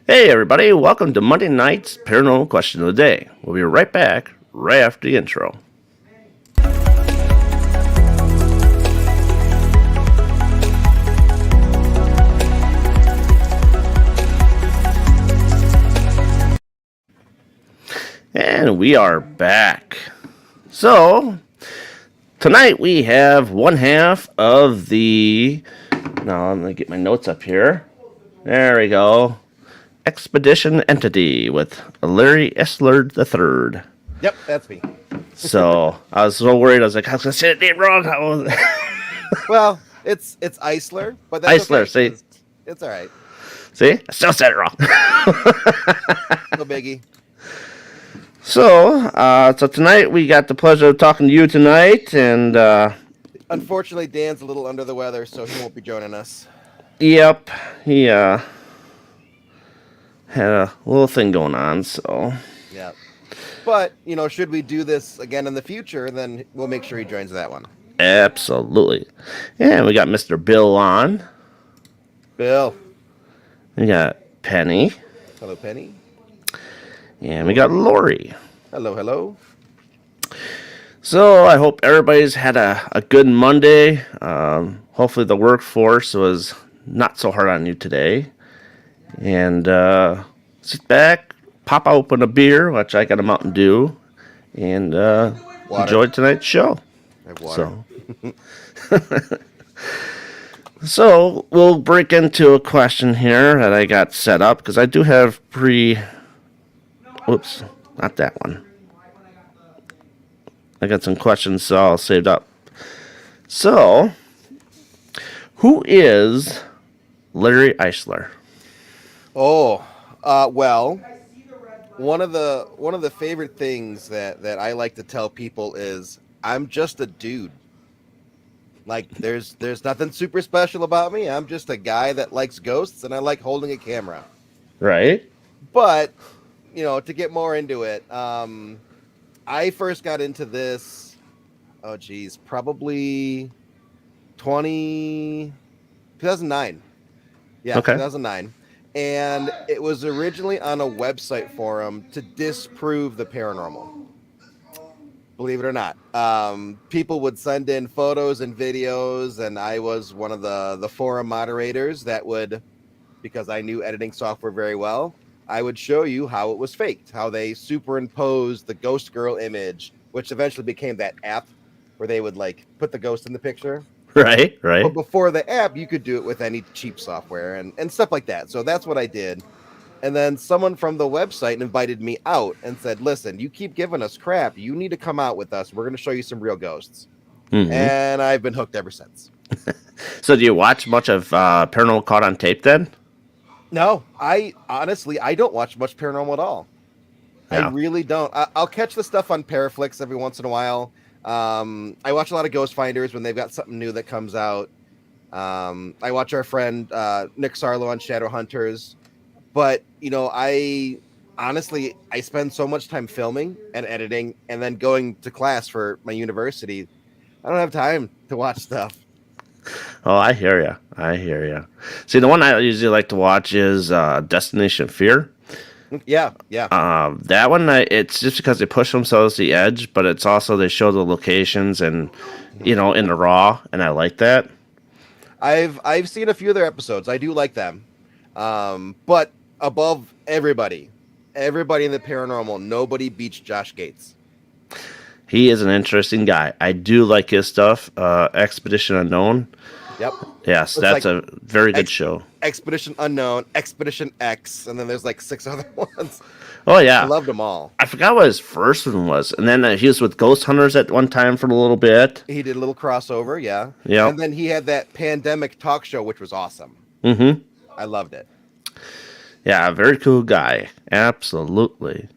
Hey, everybody, welcome to Monday night's Paranormal Question of the Day. We'll be right back right after the intro. And we are back. So, tonight we have one half of the. Now, let me get my notes up here. There we go. Expedition Enitiy with Larry Eissler III. Yep, that's me. So I was so worried. I was like, I was gonna say the name wrong. Well, it's Eissler, but that's Eissler. okay See, because it's all right. see, I still said it wrong. No biggie. So tonight we got the pleasure of talking to you tonight, and Unfortunately, Dan's a little under the weather, so he won't be joining us. yep, he had a little thing going on. So Yeah, but should we do this again in the future, then we'll make sure he joins that one. absolutely, and we got Mr. Bill on. Bill, We got Penny, hello, Penny. and we got Lori. Hello, hello. So I hope everybody's had a good Monday. Hopefully the workforce was not so hard on you today. And sit back, pop open a beer, which I got a Mountain Dew, and enjoy tonight's show. I have water. So we'll break into a question here that I got set up because I do have Oops, not that one. I got some questions all saved up. So, who is Larry Eissler? Oh, well, one of the favorite things that I like to tell people is I'm just a dude. Like there's nothing super special about me. I'm just a guy that likes ghosts and I like holding a camera. Right? But, to get more into it, I first got into this, oh geez, probably 2009. Yeah, Okay. 2009. And it was originally on a website forum to disprove the paranormal. Believe it or not, people would send in photos and videos, and I was one of the forum moderators that would, because I knew editing software very well, I would show you how it was faked, how they superimposed the ghost girl image, which eventually became that app where they would like put the ghost in the picture. Right, But right. before the app, you could do it with any cheap software and stuff like that. So that's what I did. And then someone from the website invited me out and said, listen, you keep giving us crap. You need to come out with us. We're going to show you some real ghosts. Mm-hmm. And I've been hooked ever since. So, do you watch much of Paranormal Caught on Tape then? No, I honestly, I don't watch much paranormal at all. I Yeah. really don't. I'll catch the stuff on Paraflix every once in a while. I watch a lot of Ghost Finders when they've got something new that comes out. I watch our friend Nick Sarlo on Shadow Hunters. But, I honestly, I spend so much time filming and editing and then going to class for my university. I don't have time to watch stuff. Oh, I hear ya. I hear ya. See, the one I usually like to watch is Destination Fear. Yeah, yeah. That one, it's just because they push themselves to the edge, but it's also they show the locations and, in the raw, and I like that. I've seen a few of their episodes. I do like them. But above everybody in the paranormal, nobody beats Josh Gates. He is an interesting guy. I do like his stuff. Expedition Unknown. Yep. Yes, It's that's like a very good show. Expedition Unknown, Expedition X, and then there's like 6 other ones. Oh, I yeah. loved them all. I forgot what his first one was. And then he was with Ghost Hunters at one time for a little bit. He did a little crossover, yeah. Yeah. And then he had that pandemic talk show, which was awesome. Mm-hmm. I loved it. Yeah, very cool guy. Absolutely.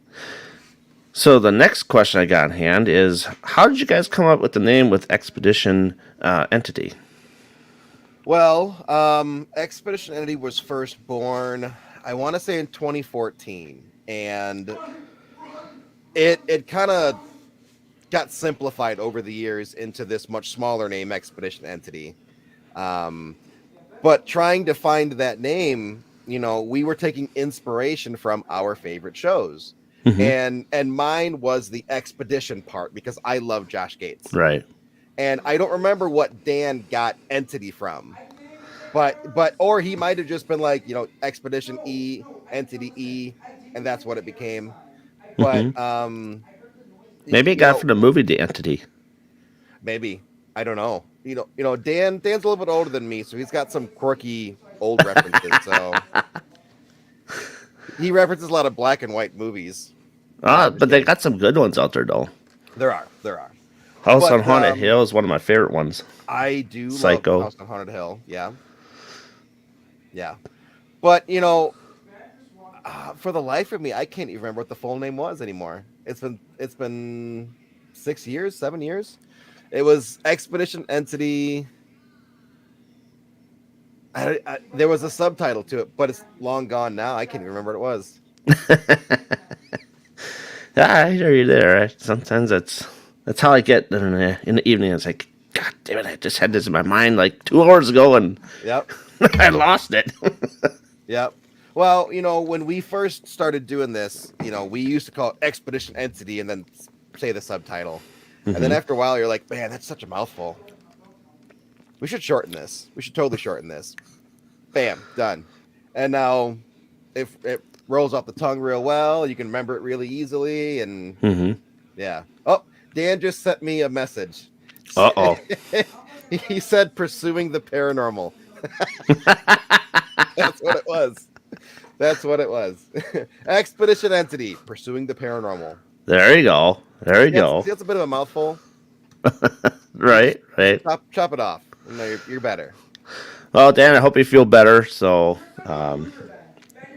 So the next question I got in hand is, how did you guys come up with the name with Expedition Enitiy? Well, Expedition Enitiy was first born, I want to say in 2014, and it kind of got simplified over the years into this much smaller name, Expedition Enitiy. But trying to find that name, we were taking inspiration from our favorite shows. Hmm. And mine was the expedition part because I love Josh Gates. Right. And I don't remember what Dan got Entity from. But or he might have just been like, Expedition E, Entity E, and that's what it became. But Hmm. Maybe it got from the movie The Entity. maybe, I don't know. Dan's a little bit older than me, so he's got some quirky old references. So he references a lot of black and white movies. But they got some good ones out there though. There are. House on But Haunted Hill is one of my favorite ones. I do Psycho. love House on Haunted Hill. Yeah. Yeah. But, for the life of me, I can't even remember what the full name was anymore. It's been 6 years, 7 years. It was Expedition Entity. There was a subtitle to it, but it's long gone now. I can't even remember what it was. Yeah, I hear you there. Sometimes that's how I get in the evening. It's like, God damn it! I just had this in my mind like 2 hours ago, and Yep. I lost it. Yep. Well, when we first started doing this, we used to call it Expedition Entity and then say the subtitle. And then after a while, you're like, man, that's such a mouthful. We should shorten this. We should totally shorten this. Bam, done. And now, if it rolls off the tongue real well, you can remember it really easily. And yeah. Oh, Dan just sent me a message. Uh-oh. He said, "Pursuing the paranormal." That's what it was. That's what it was. Expedition Entity, Pursuing the Paranormal. There you go. There you go. That's a bit of a mouthful. Right. Chop it off. No, you're better. Well, Dan, I hope you feel better. So,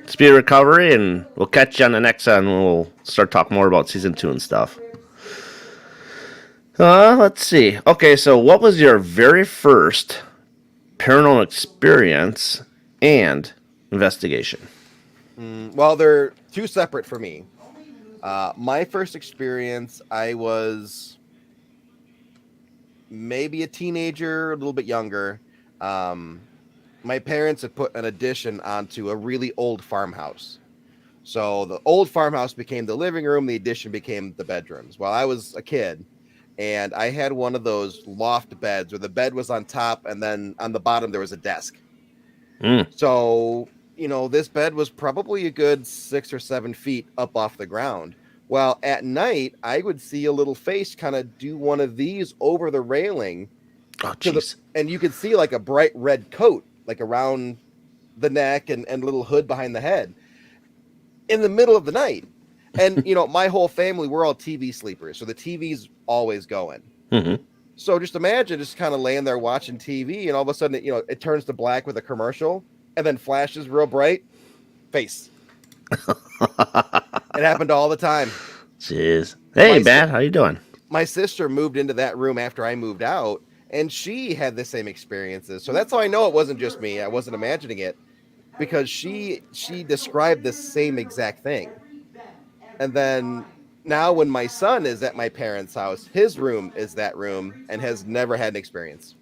speedy recovery, and we'll catch you on the next one. We'll start talking more about season 2 and stuff. Let's see. Okay, so what was your very first paranormal experience and investigation? Well, they're two separate for me. My first experience, I was maybe a teenager, a little bit younger. My parents had put an addition onto a really old farmhouse. So the old farmhouse became the living room, the addition became the bedrooms. Well, I was a kid, and I had one of those loft beds where the bed was on top, and then on the bottom there was a desk. So, this bed was probably a good 6 or 7 feet up off the ground. Well, at night, I would see a little face kind of do one of these over the railing. Oh, jeez. And you could see like a bright red coat, like around the neck and little hood behind the head in the middle of the night. And, my whole family, we're all TV sleepers. So the TV's always going. So just imagine just kind of laying there watching TV, and all of a sudden, it turns to black with a commercial and then flashes real bright. Face. It happened all the time. Jeez. Hey, Matt, how you doing? My sister moved into that room after I moved out, and she had the same experiences. So that's how I know it wasn't just me. I wasn't imagining it, because she described the same exact thing. And then now when my son is at my parents' house, his room is that room and has never had an experience.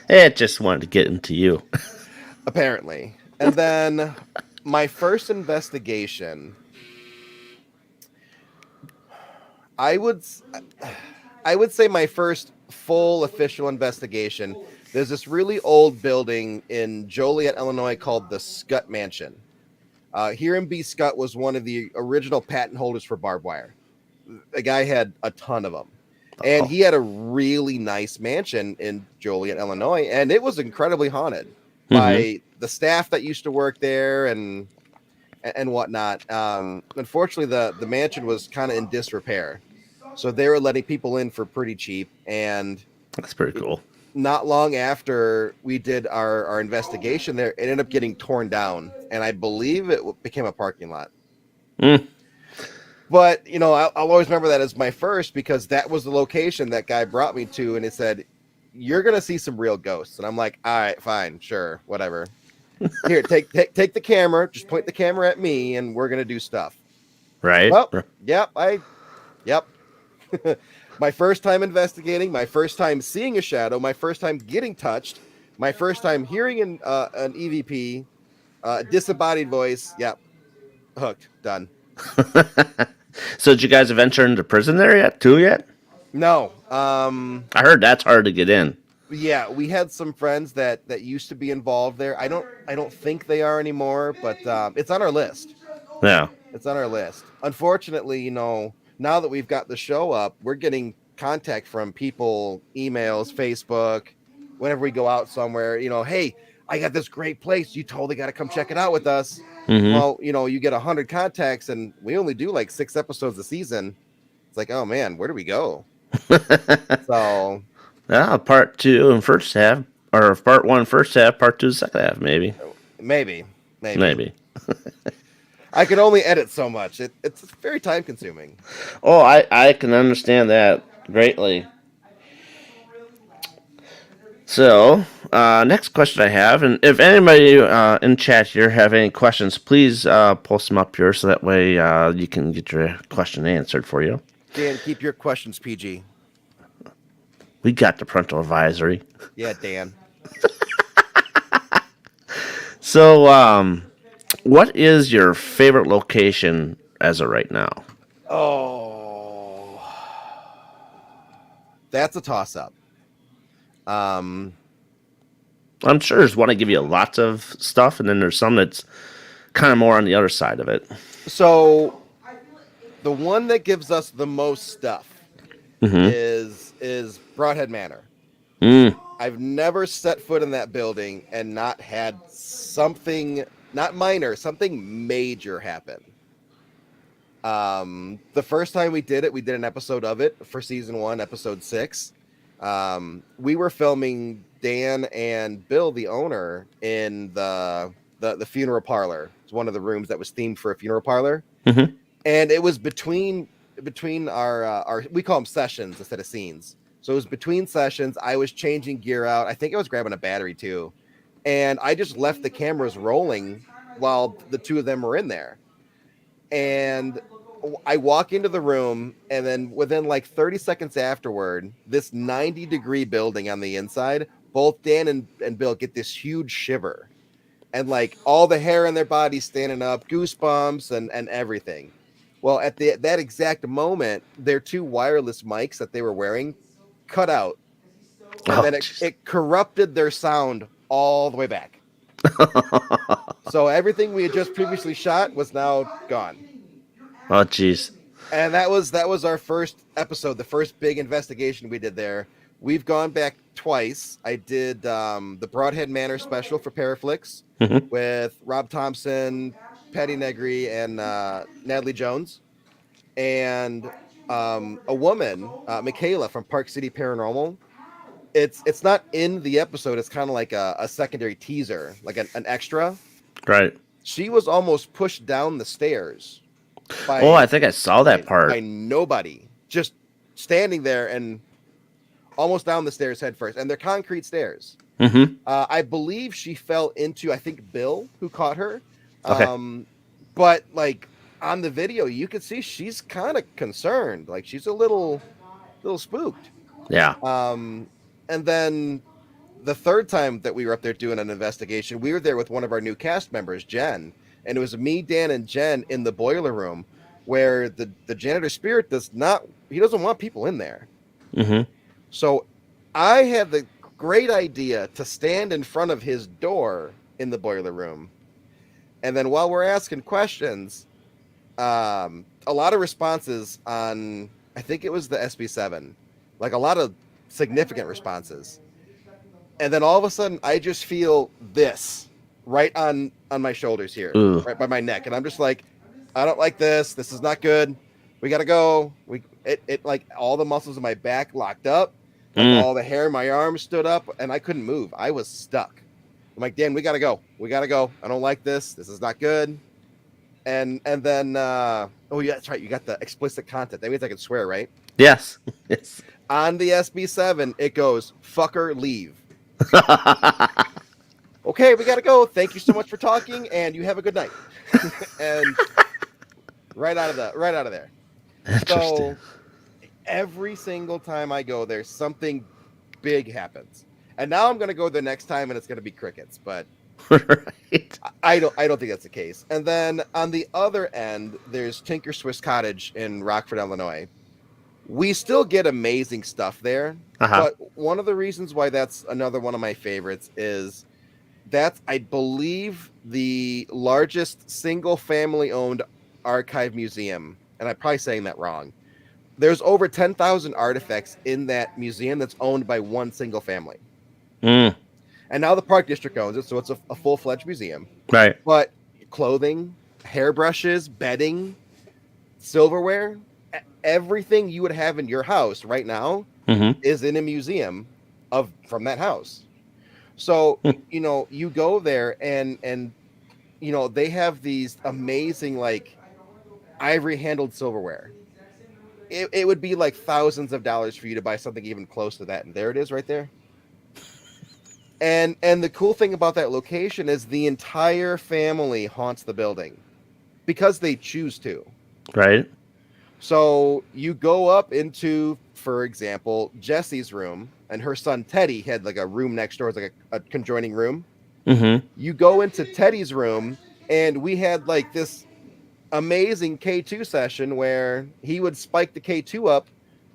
It just wanted to get into you. Apparently. And then my first investigation, I would say my first full official investigation. There's this really old building in Joliet, Illinois called the Scott Mansion. Here in B. Scott was one of the original patent holders for barbed wire. The guy had a ton of them. And he had a really nice mansion in Joliet, Illinois, and it was incredibly haunted by the staff that used to work there and whatnot. Unfortunately, the mansion was kind of in disrepair, so they were letting people in for pretty cheap. And that's pretty cool. Not long after we did our investigation there, it ended up getting torn down, and I believe it became a parking lot. But, I'll always remember that as my first, because that was the location that guy brought me to, and it said, "You're going to see some real ghosts." And I'm like, all right, fine, sure, whatever. Here, take the camera, just point the camera at me, and we're going to do stuff. Right. Well, yep. My first time investigating, my first time seeing a shadow, my first time getting touched, my first time hearing an EVP, Disembodied voice. Yep. Hooked. Done. So did you guys venture into prison there yet? Too yet? No. I heard that's hard to get in. Yeah, we had some friends that used to be involved there. I don't think they are anymore, but it's on our list. Yeah. It's on our list. Unfortunately, now that we've got the show up, we're getting contact from people, emails, Facebook, whenever we go out somewhere, hey, I got this great place. You totally got to come check it out with us. Mm-hmm. Well, you get 100 contacts and we only do like 6 episodes a season. It's like, oh man, where do we go? So Yeah, part two and first half, or part one first half, part two second half, maybe. maybe. Maybe. I can only edit so much. It's very time consuming. Oh, I can understand that greatly. So, next question I have, and if anybody in chat here have any questions, please post them up here so that way you can get your question answered for you. Dan, keep your questions PG. We got the parental advisory. Yeah, Dan. So, what is your favorite location as of right now? Oh, that's a toss-up. I'm sure there's one to give you lots of stuff, and then there's some that's kind of more on the other side of it. So the one that gives us the most stuff is Broadhead Manor. I've never set foot in that building and not had something, not minor, something major happen. The first time we did an episode of it for season 1, episode 6. We were filming Dan and Bill, the owner, in the funeral parlor. It's one of the rooms that was themed for a funeral parlor. Mm-hmm. And it was between our we call them sessions instead of scenes. So it was between sessions. I was changing gear out. I think I was grabbing a battery too. And I just left the cameras rolling while the two of them were in there. And I walk into the room, and then within like 30 seconds afterward, this 90-degree building on the inside, both Dan and Bill get this huge shiver. And like all the hair on their body standing up, goosebumps and everything. Well, at that exact moment, their 2 wireless mics that they were wearing cut out. And then it corrupted their sound all the way back. So everything we had just previously shot was now gone. Oh, jeez. And that was our first episode, the first big investigation we did there. We've gone back twice. I did the Broadhead Manor special for Paraflix with Rob Thompson, Patty Negri, and Natalie Jones. And a woman, Michaela from Park City Paranormal. It's not in the episode. It's kind of like a secondary teaser, like an extra. Right. She was almost pushed down the stairs. I think I saw that part. By nobody. Just standing there and almost down the stairs head first. And they're concrete stairs. Mm-hmm. I believe she fell into, I think, Bill, who caught her. Okay. But, like, on the video, you can see she's kind of concerned. Like, she's a little spooked. Yeah. And then the third time that we were up there doing an investigation, we were there with one of our new cast members, Jen. And it was me, Dan, and Jen in the boiler room where the janitor spirit doesn't want people in there. Mm-hmm. So I had the great idea to stand in front of his door in the boiler room. And then while we're asking questions, a lot of responses on, I think it was the SB7, like a lot of significant responses. And then all of a sudden I just feel this right on my shoulders here, right by my neck. And I'm just like, I don't like this. This is not good. We got to go. It like all the muscles in my back locked up. Like all the hair in my arms stood up and I couldn't move. I was stuck. I'm like, Dan, we got to go. We got to go. I don't like this. This is not good. And then, oh yeah, that's right. You got the explicit content. That means I can swear, right? Yes. Yes. On the SB7, it goes, fucker, leave. Okay, we got to go. Thank you so much for talking, and you have a good night. And right out of there. So every single time I go there, something big happens. And now I'm going to go the next time, and it's going to be crickets. But Right. I don't think that's the case. And then on the other end, there's Tinker Swiss Cottage in Rockford, Illinois. We still get amazing stuff there, Uh-huh. but one of the reasons why that's another one of my favorites is that's, I believe, the largest single family owned archive museum. And I'm probably saying that wrong. There's over 10,000 artifacts in that museum that's owned by one single family. Mm, And now the Park District owns it, so it's a full-fledged museum. right. But clothing, hairbrushes, bedding, silverware, everything you would have in your house right now Mm-hmm. is in a museum from that house. So, you go there and they have these amazing like ivory handled silverware. It would be like thousands of dollars for you to buy something even close to that, and there it is right there. And the cool thing about that location is the entire family haunts the building because they choose to. Right. So you go up into, for example, Jessie's room, and her son Teddy had like a room next door, it's like a conjoining room. Mm-hmm. You go into Teddy's room, and we had like this amazing K2 session where he would spike the K2 up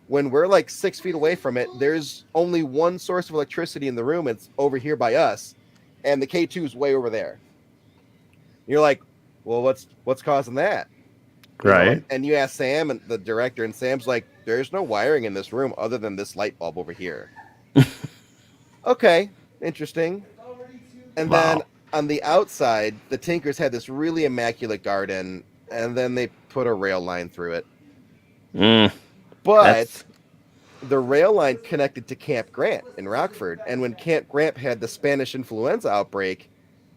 when we're like 6 feet away from it. There's only one source of electricity in the room. It's over here by us, and the K2 is way over there. You're like, well, what's causing that? Right. And you ask Sam and the director, and Sam's like, there's no wiring in this room other than this light bulb over here. Okay, interesting. And then on the outside, the Tinkers had this really immaculate garden, and then they put a rail line through it. Mm, But the rail line connected to Camp Grant in Rockford, and when Camp Grant had the Spanish influenza outbreak,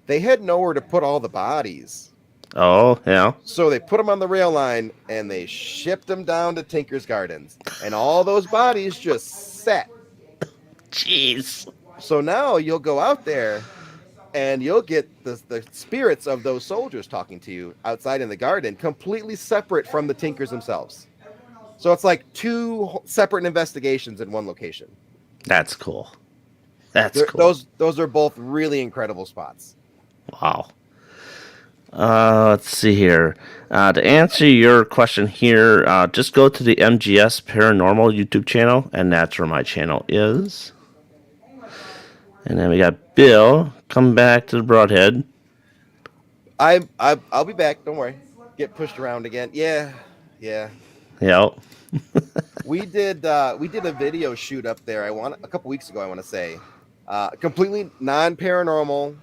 they had nowhere to put all the bodies. oh, yeah. So they put them on the rail line, and they shipped them down to Tinker's Gardens, and all those bodies just sat. Jeez. So now you'll go out there, and you'll get the spirits of those soldiers talking to you outside in the garden, completely separate from the Tinkers themselves. So it's like two separate investigations in one location. That's cool. That's cool. Those are both really incredible spots. Wow. Let's see here. To answer your question here, just go to the MGS Paranormal YouTube channel, and that's where my channel is. And then we got Bill. Come back to the Broadhead. I'll be back. Don't worry. Get pushed around again. Yeah. Yep. We did a video shoot up there. A couple weeks ago. I want to say, completely non-paranormal.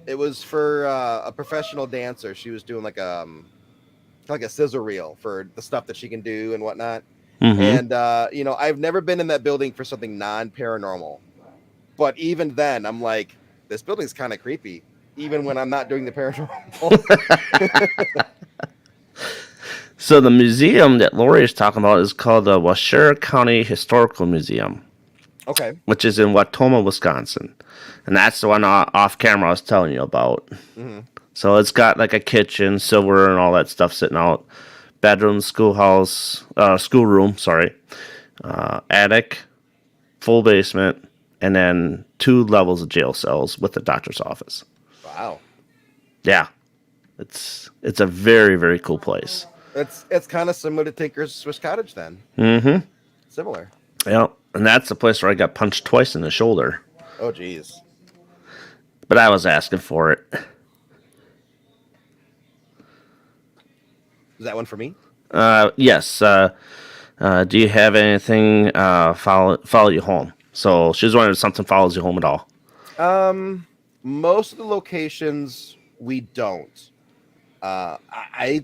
It was for a professional dancer. She was doing like a scissor reel for the stuff that she can do and whatnot. Mm-hmm. And I've never been in that building for something non-paranormal. But even then, I'm like, this building's kind of creepy, even when I'm not doing the paranormal. So the museum that Lori is talking about is called the Washoe County Historical Museum. Okay. Which is in Watoma, Wisconsin. And that's the one off camera I was telling you about. Mm-hmm. So it's got like a kitchen, silverware, and all that stuff sitting out. Bedroom, schoolroom, attic, full basement, and then 2 levels of jail cells with the doctor's office. Wow. Yeah. It's a very, very cool place. It's kind of similar to Tinker's Swiss Cottage then. Mm-hmm. Similar. Yeah. And that's the place where I got punched twice in the shoulder. Oh, geez. But I was asking for it. Is that one for me? Yes. Do you have anything follow you home? So she's wondering if something follows you home at all. Most of the locations we don't. I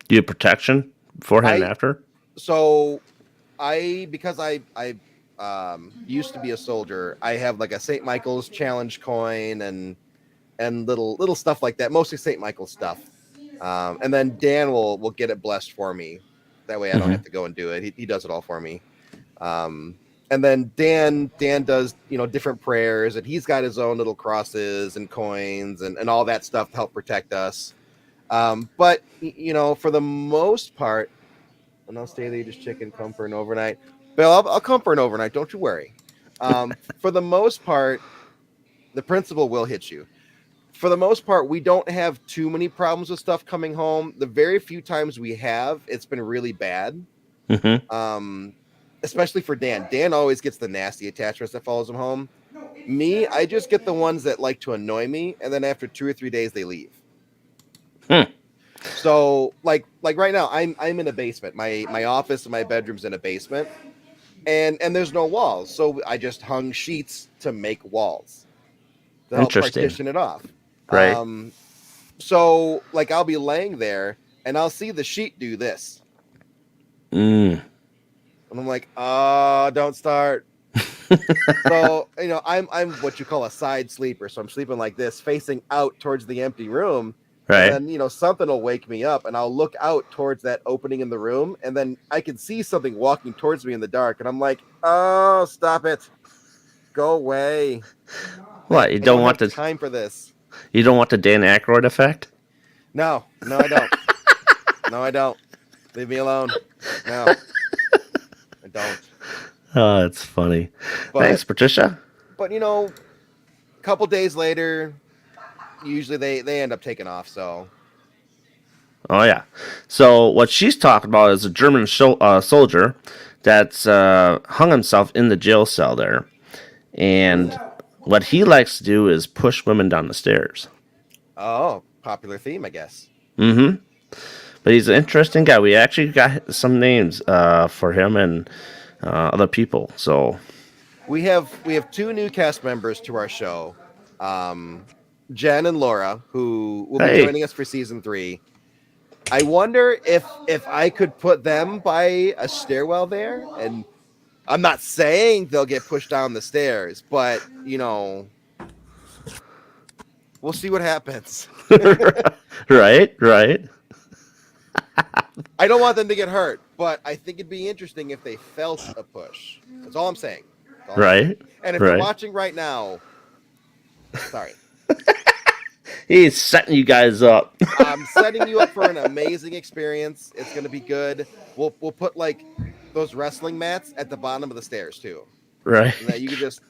Do you have protection beforehand and after? So because I used to be a soldier, I have like a St. Michael's challenge coin and little stuff like that, mostly St. Michael's stuff. And then Dan will get it blessed for me. That way I don't have to go and do it. He does it all for me. And then Dan does, different prayers, and he's got his own little crosses and coins and all that stuff to help protect us. But for the most part, and I'll stay there, just chicken, come for an overnight. Bill, I'll come for an overnight. Don't you worry. For the most part, the principal will hit you. For the most part, we don't have too many problems with stuff coming home. The very few times we have, it's been really bad. Especially for Dan. Dan always gets the nasty attachments that follows him home. Me, I just get the ones that like to annoy me, and then after 2 or 3 days, they leave. So, like right now, I'm in a basement. My office and my bedroom's in a basement, and there's no walls, so I just hung sheets to make walls to help partition it off. Right. So, like, I'll be laying there, and I'll see the sheet do this. And I'm like, don't start. So, I'm what you call a side sleeper. So I'm sleeping like this, facing out towards the empty room. Right. And then, something will wake me up, and I'll look out towards that opening in the room, and then I can see something walking towards me in the dark, and I'm like, oh, stop it. Go away. What, you don't want the time for this? You don't want the Dan Aykroyd effect? No, I don't. No, I don't. Leave me alone. No, I don't. Oh, that's funny. Thanks, Patricia. But, a couple days later, usually they end up taking off, so. Oh, yeah. So what she's talking about is a German soldier that's hung himself in the jail cell there. And what he likes to do is push women down the stairs. Oh, popular theme, I guess. But he's an interesting guy. We actually got some names for him and other people. So we have 2 new cast members to our show, Jen and Laura, who will be joining us for season 3. I wonder if I could put them by a stairwell there, and I'm not saying they'll get pushed down the stairs, but we'll see what happens. Right. I don't want them to get hurt, but I think it'd be interesting if they felt a push. That's all I'm saying. Right. And if you're watching right now, sorry. He's setting you guys up. I'm setting you up for an amazing experience. It's going to be good. We'll put like those wrestling mats at the bottom of the stairs too. Right. And that you can just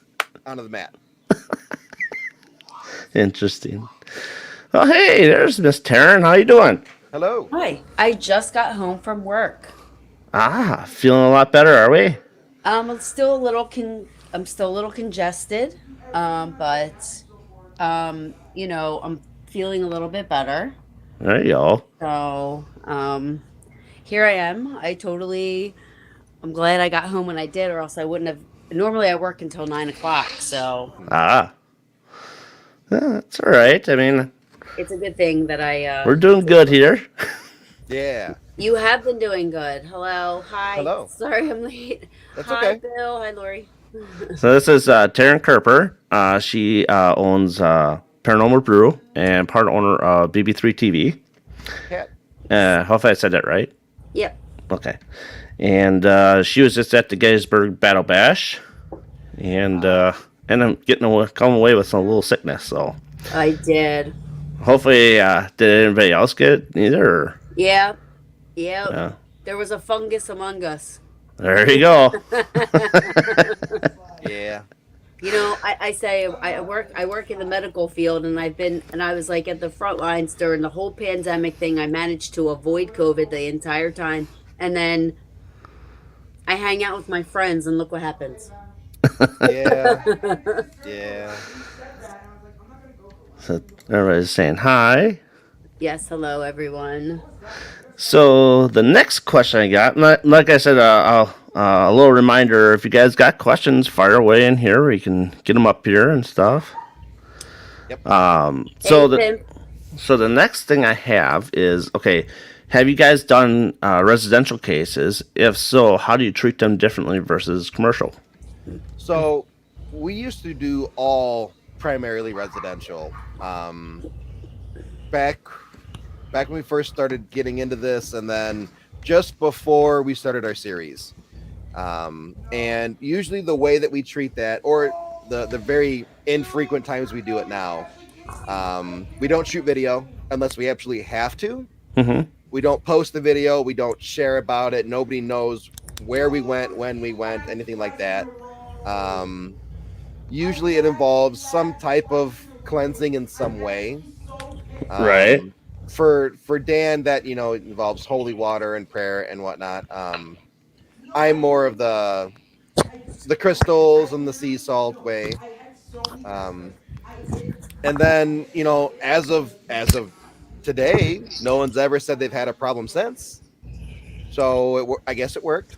onto the mat. Interesting. Oh, hey, there's Miss Taryn. How you doing? Hello. Hi. I just got home from work. Feeling a lot better, are we? I'm still a little congested, but I'm feeling a little bit better. There you go. So, here I am. I'm glad I got home when I did, or else I wouldn't have. Normally, I work until 9 o'clock. So. That's all right. I mean, it's a good thing that we're doing good here. Yeah. You have been doing good. Hello. Hi. Hello. Sorry I'm late. That's Hi, okay. Bill. Hi, Lori. So this is Taryn Kerper. She owns Paranormal Brew and part owner of BB3 TV. Hopefully I said that right. Yep. Okay. And she was just at the Gettysburg Battle Bash, and I'm coming away with some little sickness. So I did. Hopefully, did anybody else get it either? Or? Yeah. There was a fungus among us. There you go. Yeah. I say I work in the medical field, and I was like at the front lines during the whole pandemic thing. I managed to avoid COVID the entire time, and then I hang out with my friends, and look what happens. Yeah. So everybody's saying hi. Yes, hello everyone. So the next question I got, like I said, a little reminder: if you guys got questions, fire away in here. We can get them up here and stuff. Yep. So the next thing I have is, okay, have you guys done residential cases? If so, how do you treat them differently versus commercial? So we used to do all primarily residential. Back when we first started getting into this, and then just before we started our series. And usually the way that we treat that, or the very infrequent times we do it now, we don't shoot video unless we absolutely have to. Mm-hmm. We don't post the video. We don't share about it. Nobody knows where we went, when we went, anything like that. Usually it involves some type of cleansing in some way. Right. For Dan, that involves holy water and prayer and whatnot. I'm more of the crystals and the sea salt way. Um, and then as of today, no one's ever said they've had a problem since. So I guess it worked.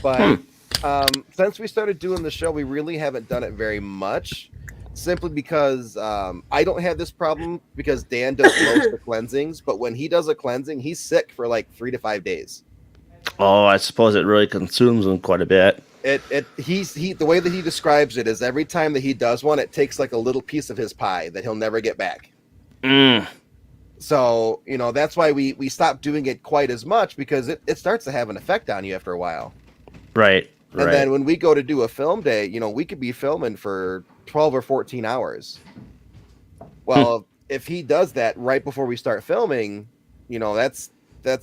But Hmm. since we started doing the show, we really haven't done it very much. Simply because I don't have this problem because Dan does most of the cleansings, but when he does a cleansing, he's sick for like 3 to 5 days. Oh, I suppose it really consumes them quite a bit. He the way that he describes it is every time that he does one, it takes like a little piece of his pie that he'll never get back. Mm. So that's why we stopped doing it quite as much, because it starts to have an effect on you after a while. Right. And then when we go to do a film day, we could be filming for 12 or 14 hours. Well, if he does that right before we start filming, that's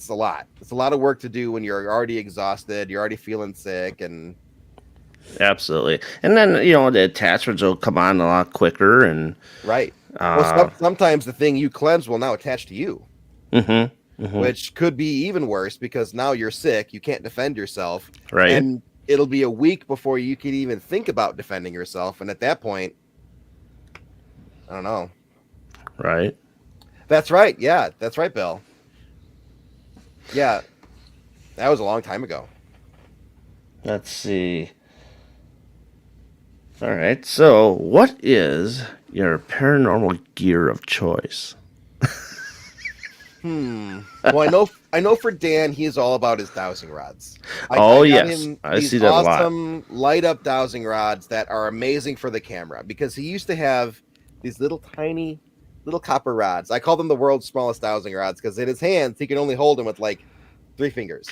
a lot. It's a lot of work to do when you're already exhausted, you're already feeling sick, and Absolutely. And then, the attachments will come on a lot quicker. And right. Well, sometimes the thing you cleanse will now attach to you, which could be even worse because now you're sick, you can't defend yourself, Right. and it'll be a week before you can even think about defending yourself. And at that point, I don't know. Right. That's right. Yeah, that's right, Bill. Yeah, that was a long time ago. Let's see. All right. So, what is your paranormal gear of choice? Well, I know for Dan, he's all about his dowsing rods. I got Yes. him I these see that a lot. awesome light up dowsing rods that are amazing for the camera, because he used to have these little tiny little copper rods. I call them the world's smallest dowsing rods because in his hands he can only hold them with like 3 fingers.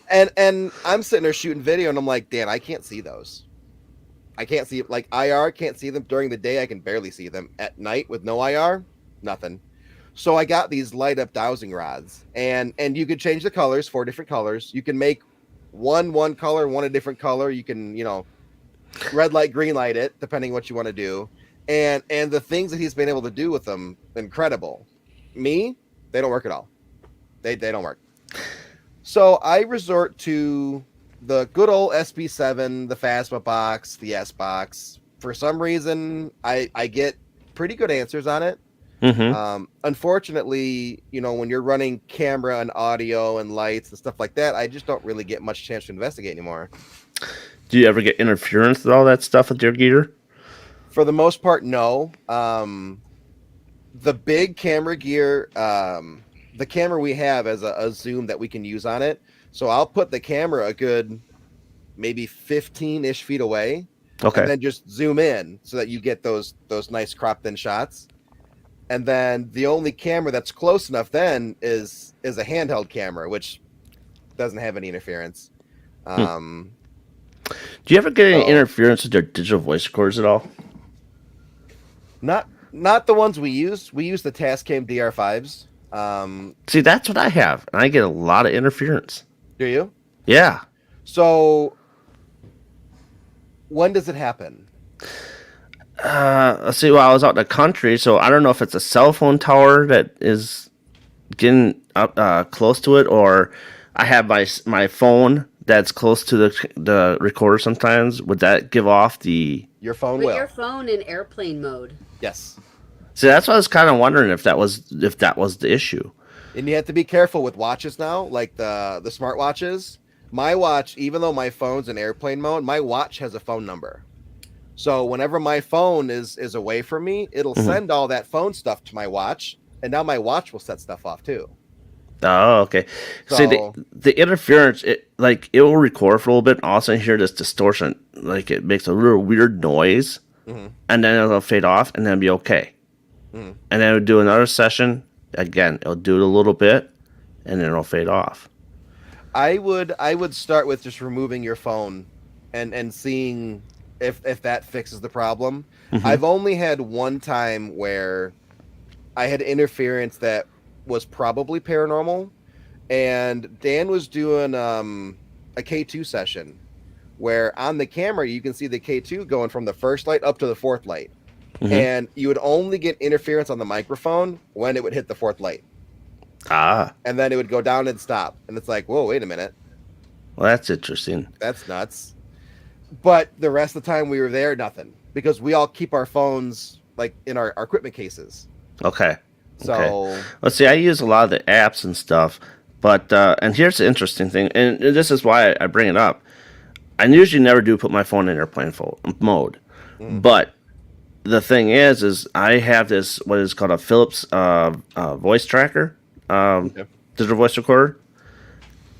and I'm sitting there shooting video and I'm like, Dan, I can't see those. I can't see, like, IR, can't see them during the day. I can barely see them at night with no IR, nothing. So I got these light up dowsing rods, and you could change the colors, 4 different colors. You can make one color, one a different color. You can, red light, green light it, depending what you want to do. And the things that he's been able to do with them, incredible. Me, they don't work at all. They don't work. So I resort to the good old SB7, the Phasma box, the S box. For some reason, I get pretty good answers on it. Unfortunately, when you're running camera and audio and lights and stuff like that, I just don't really get much chance to investigate anymore. Do you ever get interference with all that stuff with your gear? For the most part, no. The big camera gear, the camera we have has a zoom that we can use on it. So I'll put the camera a good maybe 15-ish feet away. Okay. And then just zoom in so that you get those nice cropped in shots. And then the only camera that's close enough then is a handheld camera, which doesn't have any interference. Do you ever get any interference with your digital voice recorders at all? Not the ones we use. We use the Tascam DR5s. See, that's what I have, and I get a lot of interference. Do you? Yeah. So when does it happen? Let's see. Well, I was out in the country, so I don't know if it's a cell phone tower that is getting up close to it, or I have my phone that's close to the recorder. Sometimes would that give off your phone? Put your phone in airplane mode. Yes. See, that's what I was kind of wondering if that was the issue. And you have to be careful with watches now, like the smartwatches. My watch, even though my phone's in airplane mode, my watch has a phone number. So whenever my phone is away from me, it'll send all that phone stuff to my watch, and now my watch will set stuff off too. Oh, okay. So, see, the interference, it will record for a little bit, and all of a sudden you hear this distortion, like it makes a real weird noise, and then it'll fade off, and then it'll be okay. And then it'll do another session again. It'll do it a little bit, and then it'll fade off. I would start with just removing your phone, and seeing if that fixes the problem. I've only had one time where I had interference that was probably paranormal, and Dan was doing a K2 session where on the camera you can see the K2 going from the first light up to the fourth light. Mhm. And you would only get interference on the microphone when it would hit the fourth light. Ah, And then it would go down and stop. And it's like, whoa, wait a minute. well, that's interesting. That's nuts. But the rest of the time we were there, nothing. Because we all keep our phones like in our equipment cases. Okay. So Okay. Let's see. I use a lot of the apps and stuff, but and here's the interesting thing, and this is why I bring it up. I usually never do put my phone in airplane mode, but the thing is I have this what is called a Philips voice tracker, digital voice recorder,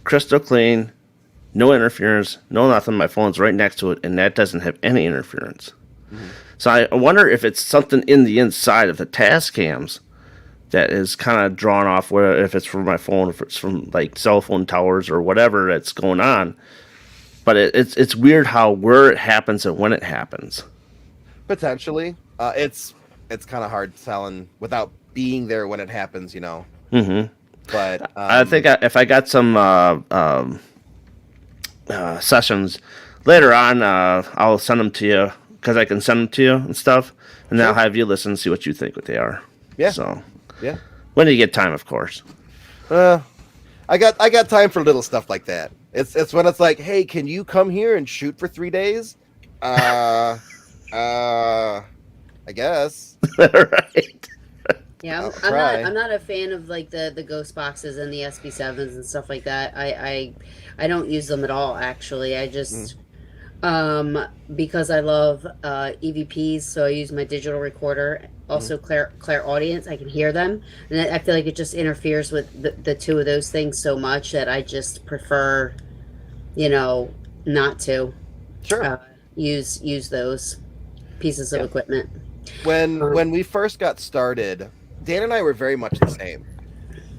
crystal clean, no interference, no nothing. My phone's right next to it, and that doesn't have any interference. So I wonder if it's something in the inside of the task cams that is kind of drawn off, where if it's from my phone, if it's from like cell phone towers or whatever that's going on. But it's weird where it happens and when it happens. potentially, it's kind of hard telling without being there when it happens, you know. Mm-hmm. But I think if I got some sessions later on, I'll send them to you because I can send them to you and stuff, and then I'll have you listen and see what you think what they are. Yeah. So yeah, when you get time, of course. I got time for little stuff like that. It's when it's like, hey, can you come here and shoot for 3 days? I guess. Right. Yeah, I'll try. I'm not a fan of like the ghost boxes and the SB7s and stuff like that. I don't use them at all, actually. I just because I love EVPs, so I use my digital recorder. Also, Claire Audience, I can hear them, and I feel like it just interferes with the two of those things so much that I just prefer, not to Sure. use those pieces of equipment. When we first got started, Dan and I were very much the same.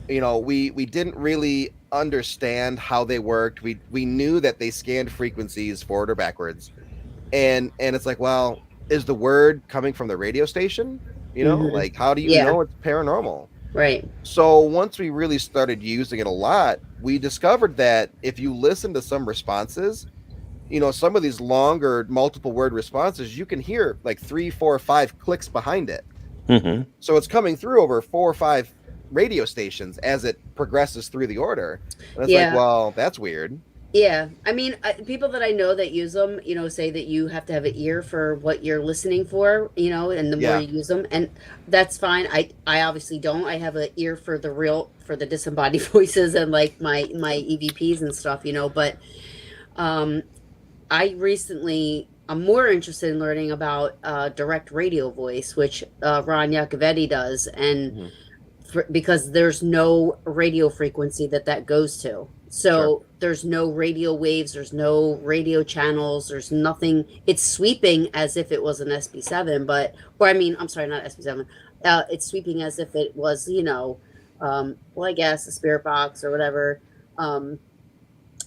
We didn't really understand how they worked. We knew that they scanned frequencies forward or backwards, and it's like, well, is the word coming from the radio station? Like, how do you know it's paranormal? Right. So once we really started using it a lot, we discovered that if you listen to some responses, some of these longer multiple word responses, you can hear like 3, 4, 5 clicks behind it. Mm-hmm. So it's coming through over 4 or 5 radio stations as it progresses through the order. And it's like, well, that's weird. Yeah. I mean, people that I know that use them, say that you have to have an ear for what you're listening for, and the more you use them, and that's fine. I obviously don't. I have an ear for the disembodied voices and like my EVPs and stuff, but I'm more interested in learning about direct radio voice, which Ron Yacovetti does, and because there's no radio frequency that goes to. So there's no radio waves, there's no radio channels, there's nothing. It's sweeping as if it was an SB7, I'm sorry, not SB7. It's sweeping as if it was, I guess a spirit box or whatever,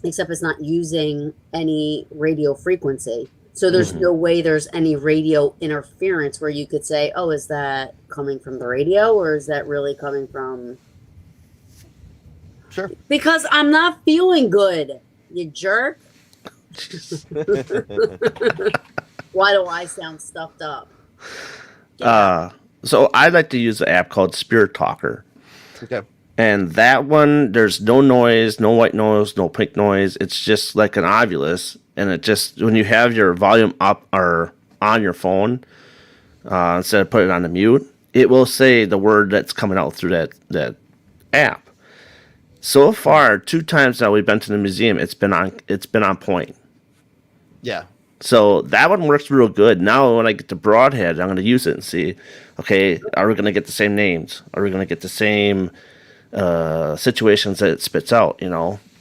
except it's not using any radio frequency. So there's no way there's any radio interference where you could say, oh, is that coming from the radio or is that really coming from... Sure. Because I'm not feeling good, you jerk. Why do I sound stuffed up? So I like to use an app called Spirit Talker. Okay. And that one, there's no noise, no white noise, no pink noise. It's just like an Ovilus. And it just, when you have your volume up or on your phone, instead of putting it on the mute, it will say the word that's coming out through that app. So far, 2 times now we've been to the museum, it's been on point. Yeah. So that one works real good. Now when I get to Broadhead, I'm going to use it and see, okay, are we going to get the same names? Are we going to get the same situations that it spits out,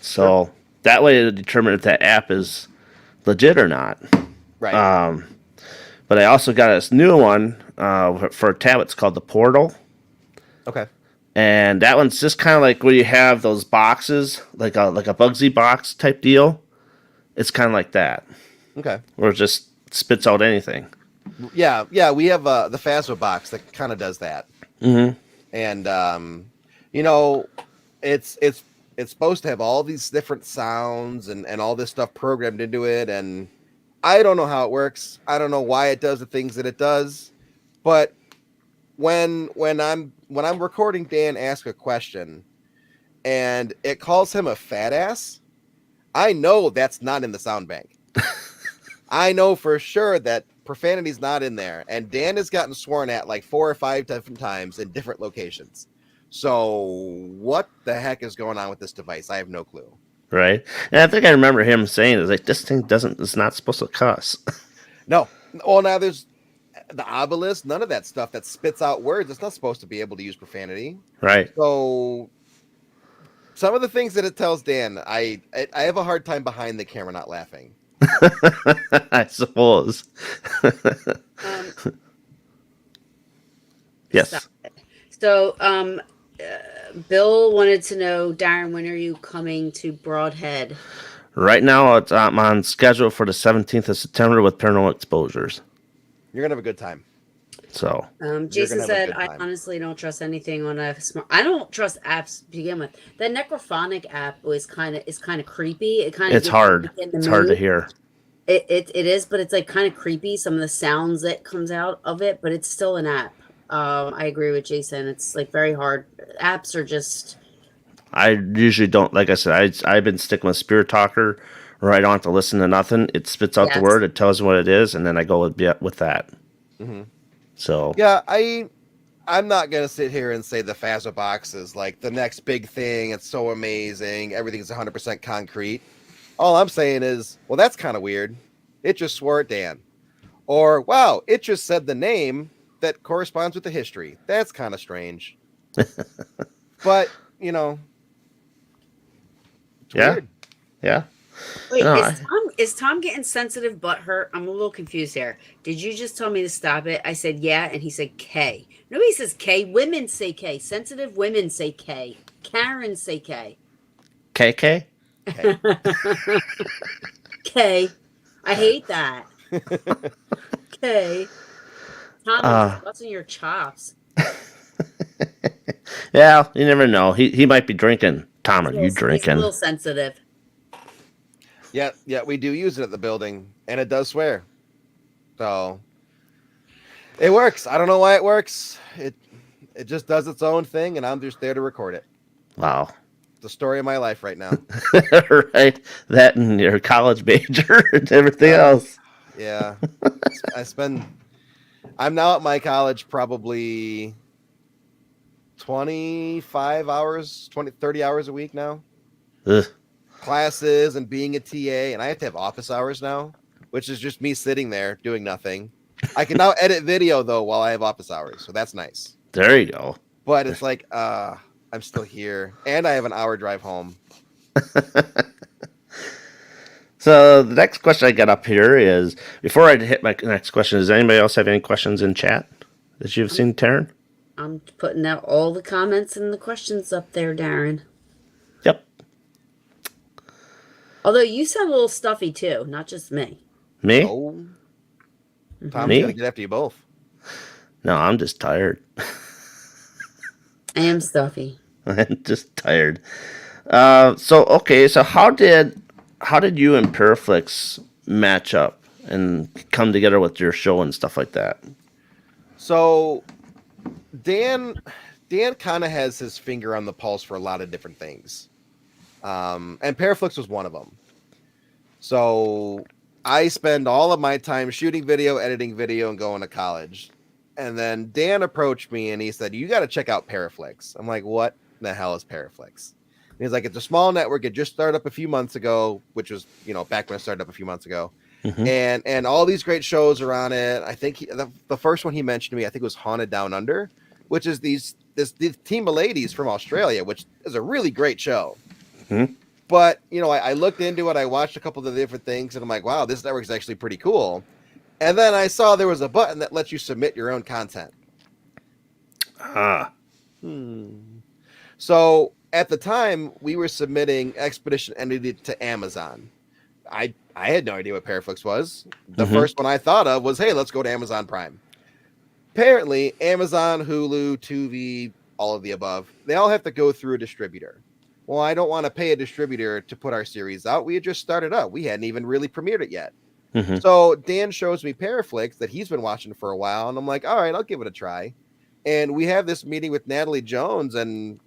So that way to determine if that app is legit or not. Right. But I also got this new one for a tablet. It's called the Portal. Okay. And that one's just kind of like where you have those boxes, like a Bugsy box type deal. It's kind of like that. Okay. Where it just spits out anything. Yeah, we have the Phasma box that kind of does that. Mm-hmm. And it's it's supposed to have all these different sounds and all this stuff programmed into it, and I don't know how it works. I don't know why it does the things that it does, but when I'm recording Dan ask a question and it calls him a fat ass, I know that's not in the sound bank. I know for sure that profanity's not in there, and Dan has gotten sworn at like 4 or 5 different times in different locations. So what the heck is going on with this device? I have no clue. Right. And I think I remember him saying, "Is like this thing it's not supposed to cuss." No. Well, now there's the obelisk, none of that stuff that spits out words. It's not supposed to be able to use profanity. Right. So some of the things that it tells Dan, I have a hard time behind the camera not laughing. I suppose. Yes. So, Bill wanted to know, Darren, when are you coming to Broadhead? Right now, I'm on schedule for the 17th of September with Paranormal Exposures. You're gonna have a good time. So, Jason said, "I honestly don't trust anything on a smart. I don't trust apps to begin with. That Necrophonic app is kind of creepy. it's hard. It's hard to hear. It is, but it's like kind of creepy. Some of the sounds that comes out of it, but it's still an app. I agree with Jason. It's like very hard. Apps are just. I usually don't. Like I said, I've been sticking with Spirit Talker, where I don't have to listen to nothing. It spits out the word. It tells me what it is, and then I go with that. Mm-hmm. So yeah, I'm not gonna sit here and say the Phasma box is like the next big thing. It's so amazing. Everything's 100% concrete. All I'm saying is, well, that's kind of weird. It just swore at Dan, or wow, it just said the name that corresponds with the history. That's kind of strange. But you know, it's weird. Yeah. Wait, is Tom getting sensitive butthurt? I'm a little confused here. Did you just tell me to stop it? I said yeah, and he said K. Nobody says K. Women say K. Sensitive women say K. Karen say K. KK? K. K. I hate that. K. Tom is busting your chops. Yeah, you never know. He might be drinking. Tom, are you drinking? He's a little sensitive. Yeah, we do use it at the building, and it does swear. So it works. I don't know why it works. It just does its own thing, and I'm just there to record it. Wow. It's the story of my life right now. Right. That and your college major and everything else. Yeah. I'm now at my college probably 25 hours, 30 hours a week now. Ugh. Classes and being a TA, and I have to have office hours now, which is just me sitting there doing nothing. I can now edit video though while I have office hours, so that's nice. There you go. But it's like I'm still here, and I have an hour drive home. So the next question I got up here is, before I hit my next question, does anybody else have any questions in chat that you've seen, Taryn? I'm putting out all the comments and the questions up there, Darren. Yep. Although you sound a little stuffy too, not just me. Me? Oh, Tom's gonna get after you both. No, I'm just tired. I am stuffy. I'm just tired. So how did you and Paraflix match up and come together with your show and stuff like that? So Dan kind of has his finger on the pulse for a lot of different things. And Paraflix was one of them. So I spend all of my time shooting video, editing video, and going to college. And then Dan approached me and he said, "You got to check out Paraflix." I'm like, "What the hell is Paraflix?" And he's like, "It's a small network. It just started up a few months ago," which was, back when it started up a few months ago. Mm-hmm. And all these great shows are on it. I think the first one he mentioned to me, I think it was Haunted Down Under, which is this team of ladies from Australia, which is a really great show. Mm-hmm. But, I looked into it. I watched a couple of the different things, and I'm like, wow, this network is actually pretty cool. And then I saw there was a button that lets you submit your own content. So at the time, we were submitting Expedition Enitiy to Amazon. I had no idea what Paraflix was. The first one I thought of was, hey, let's go to Amazon Prime. Apparently, Amazon, Hulu, Tubi, all of the above, they all have to go through a distributor. well, I don't want to pay a distributor to put our series out. We had just started up. We hadn't even really premiered it yet. Mm-hmm. So Dan shows me Paraflix that he's been watching for a while, and I'm like, all right, I'll give it a try. And we have this meeting with Natalie Jones, and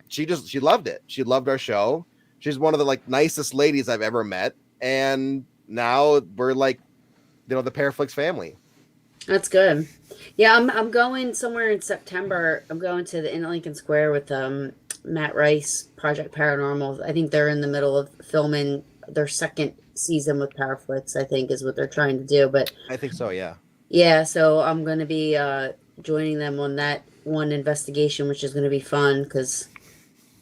she loved it. She loved our show. She's one of the nicest ladies I've ever met, and now we're the Paraflix family. That's good. Yeah, I'm going somewhere in September. I'm going to the in Lincoln Square with Matt Rice, Project Paranormal. I think they're in the middle of filming their second season with Paraflix, I think is what they're trying to do. But I think so, yeah. Yeah, so I'm going to be joining them on that one investigation, which is going to be fun because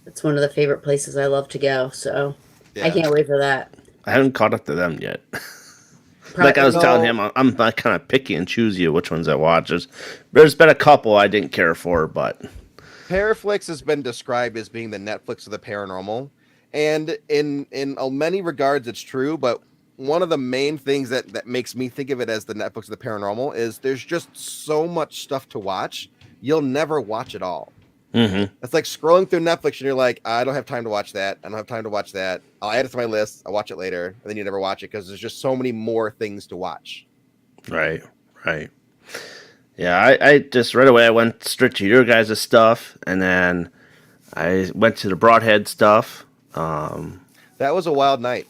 it's one of the favorite places I love to go. So I can't wait for that. I haven't caught up to them yet. Like I was telling him, I'm kind of picky and choosy which ones I watch. There's been a couple I didn't care for, but Paraflix has been described as being the Netflix of the paranormal, and in many regards, it's true. But one of the main things that makes me think of it as the Netflix of the paranormal is there's just so much stuff to watch. You'll never watch it all. Mm-hmm. It's like scrolling through Netflix and you're like, I don't have time to watch that. I don't have time to watch that. I'll add it to my list. I'll watch it later. And then you never watch it because there's just so many more things to watch. Right. Yeah, I just right away I went straight to your guys' stuff, and then I went to the Broadhead stuff. That was a wild night.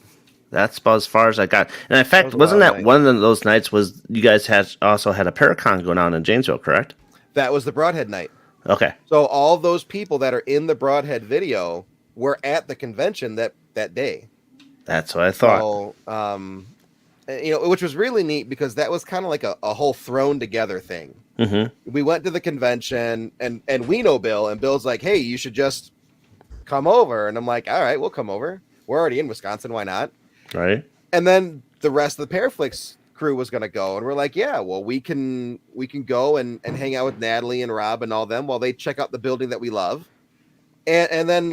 That's about as far as I got. And in fact, wasn't that one of those nights was you guys also had a Paracon going on in Janesville, correct? That was the Broadhead night. Okay. So all those people that are in the Broadhead video were at the convention that day. That's what I thought. So, which was really neat because that was kind of like a whole thrown together thing. Mm-hmm. We went to the convention and we know Bill, and Bill's like, hey, you should just come over. And I'm like, all right, we'll come over. We're already in Wisconsin. Why not? Right. And then the rest of the Paraflix crew was going to go, and we're like, yeah, well, we can go and hang out with Natalie and Rob and all them while they check out the building that we love. And then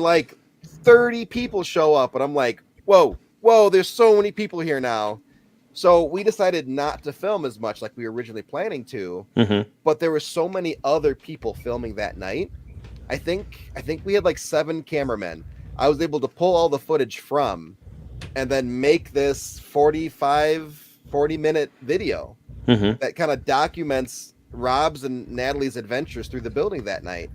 30 people show up, and I'm like, whoa, there's so many people here now. So we decided not to film as much like we were originally planning to, mm-hmm. but there were so many other people filming that night. I think we had 7 cameramen. I was able to pull all the footage from and then make this 40-minute video mm-hmm. that kind of documents Rob's and Natalie's adventures through the building that night.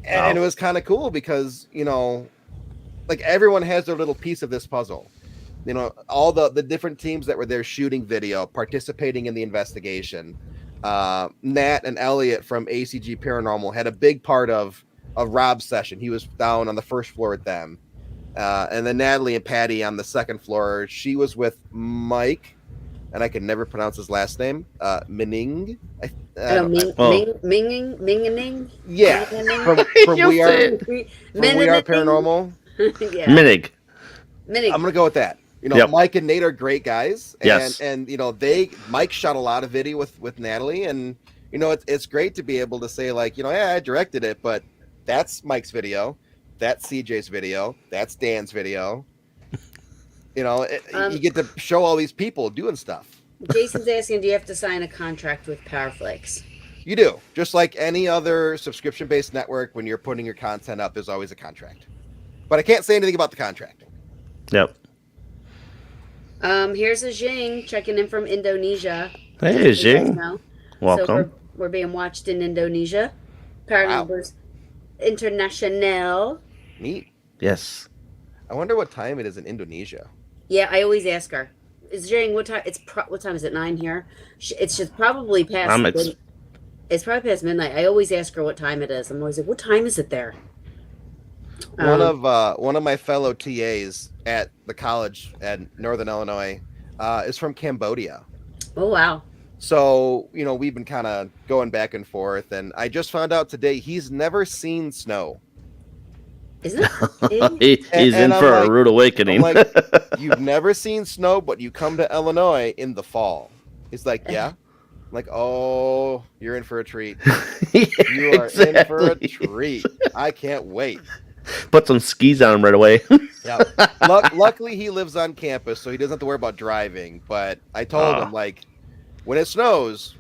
And it was kind of cool because, everyone has their little piece of this puzzle. All the different teams that were there shooting video, participating in the investigation. Nat and Elliot from ACG Paranormal had a big part of Rob's session. He was down on the first floor with them. And then Natalie and Patty on the second floor. She was with Mike, and I can never pronounce his last name. Minning. Minging. Yeah, from We Are Paranormal. Yeah. Minnig. I'm gonna go with that. Yep. Mike and Nate are great guys. And, yes. And Mike shot a lot of video with Natalie, and it's great to be able to say I directed it, but that's Mike's video. That's CJ's video. That's Dan's video. You get to show all these people doing stuff. Jason's asking, do you have to sign a contract with Paraflix? You do. Just like any other subscription-based network, when you're putting your content up, there's always a contract. But I can't say anything about the contract. Yep. Here's a Jing checking in from Indonesia. Hey, Jing. Welcome. So we're being watched in Indonesia. Paranormals International. Neat. Yes. I wonder what time it is in Indonesia. Yeah, I always ask her. Is Jing, what time? What time is it? 9 here. It's just probably past. It's probably past midnight. I always ask her what time it is. I'm always like, what time is it there? One of my fellow TAs at the college at Northern Illinois is from Cambodia. Oh wow! So we've been kind of going back and forth, and I just found out today he's never seen snow. Isn't it? He's in for a rude awakening. I'm like, you've never seen snow, but you come to Illinois in the fall. He's like, yeah. I'm like, oh, you're in for a treat. You are in for a treat. I can't wait. Put some skis on him right away. Yeah. Luckily, he lives on campus, so he doesn't have to worry about driving. But I told him, when it snows,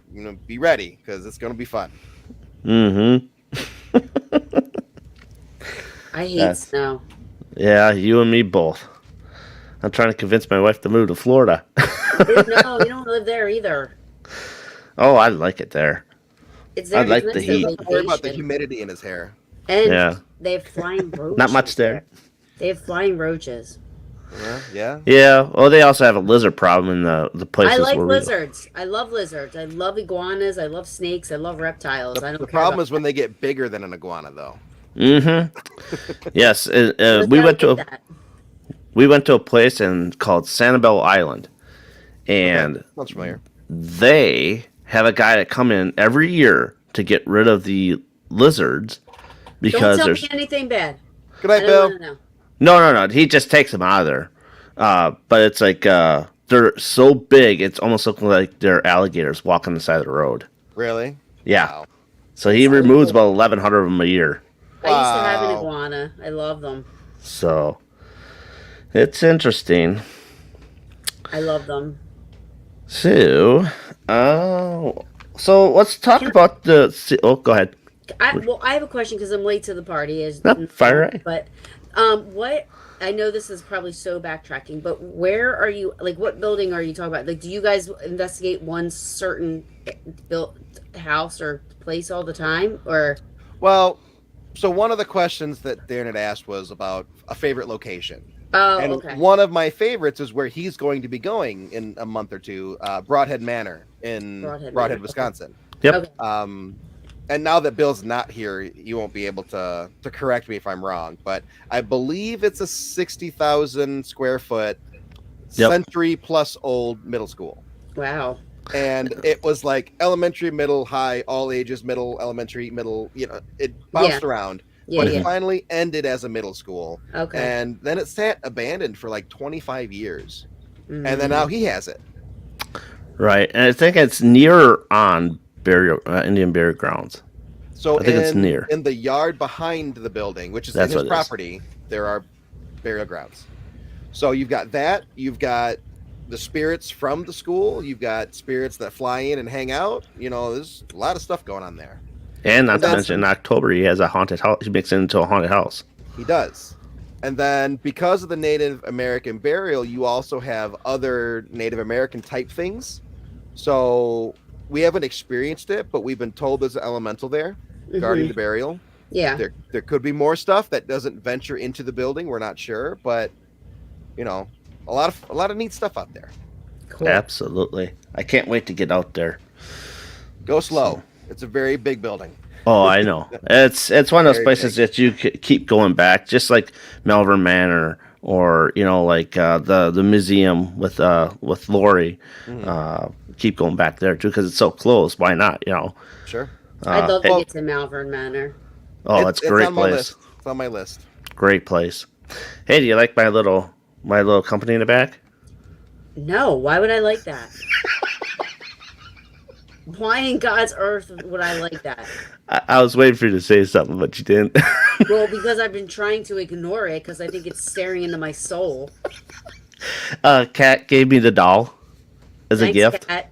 be ready because it's going to be fun. Mm-hmm. I hate snow. Yeah, you and me both. I'm trying to convince my wife to move to Florida. No, you don't live there either. Oh, I like it there. It's I there. It's like the nice He for heat. doesn't worry about the vacation. humidity in his hair. And Yeah. they have flying roaches. Not much there. They have flying roaches. Yeah. Yeah. Well, they also have a lizard problem in the I places like where lizards. I love lizards. I love iguanas. I love snakes. I love reptiles. I don't The care problem about is when they get bigger than an iguana, though. Mm-hmm. Yes. Just We gotta went to get a, that. we went to a place called Sanibel Island, and Okay. Sounds familiar. they have a guy that come in every year to get rid of the lizards Don't because tell me there's anything bad. Good I night, don't Bill. want to know. no. He just takes them out of there. But it's like they're so big, it's almost looking like they're alligators walking the side of the road. Really? Yeah. Wow. So he removes about 1,100 of them a year. I used to have an Wow. iguana. I love them. So it's interesting. I love them. So, so let's talk about the. Oh, go ahead. I have a question because I'm late to the party. No, fire away. But what I know this is probably so backtracking, but where are you? Like, what building are you talking about? Like, do you guys investigate one certain built house or place all the time, or? Well, so one of the questions that Darren had asked was about a favorite location. Oh, And okay. one of my favorites is where he's going to be going in a month or two, Broadhead Manor in Broadhead Broadhead, Manor, Wisconsin. Yep. Okay. And now that Bill's not here, you won't be able to correct me if I'm wrong, but I believe it's a 60,000 square foot, Yep. century plus old middle school. Wow. And it was like elementary, middle, high, all ages, middle, elementary, middle, it bounced around. Yeah. But Yeah. it finally ended as a middle school. Okay. And then it sat abandoned for like 25 years. Mhm. And then now he has it. Right, and I think it's near on Indian burial grounds. So I think it's near. in the yard behind the building, which is That's in what his it is. property, there are burial grounds. So you've got that. You've got the spirits from the school. You've got spirits that fly in and hang out. There's a lot of stuff going on there. And not to That's- mention, in October he has a haunted house. He makes it into a haunted house. He does. And then because of the Native American burial, you also have other Native American type things. So we haven't experienced it, but we've been told there's an elemental there guarding the burial. Yeah. There could be more stuff that doesn't venture into the building. We're not sure, but a lot of neat stuff out there. Cool. Absolutely, I can't wait to get out there. Go slow. It's a very big building. Oh, I know. It's one of those Very places that you keep going back, just like Malvern Manor, or like the museum with Lori. Keep going back there too because it's so close. Why not? Sure. I'd love to well- get to Malvern Manor. Oh, it's a great on my place. list. It's on my list. Great place. Hey, do you like my little company in the back? No, why would I like that? Why in God's earth would I like that? I was waiting for you to say something, but you didn't. Well, because I've been trying to ignore it because I think it's staring into my soul. Kat gave me the doll as a Thanks, gift, Kat.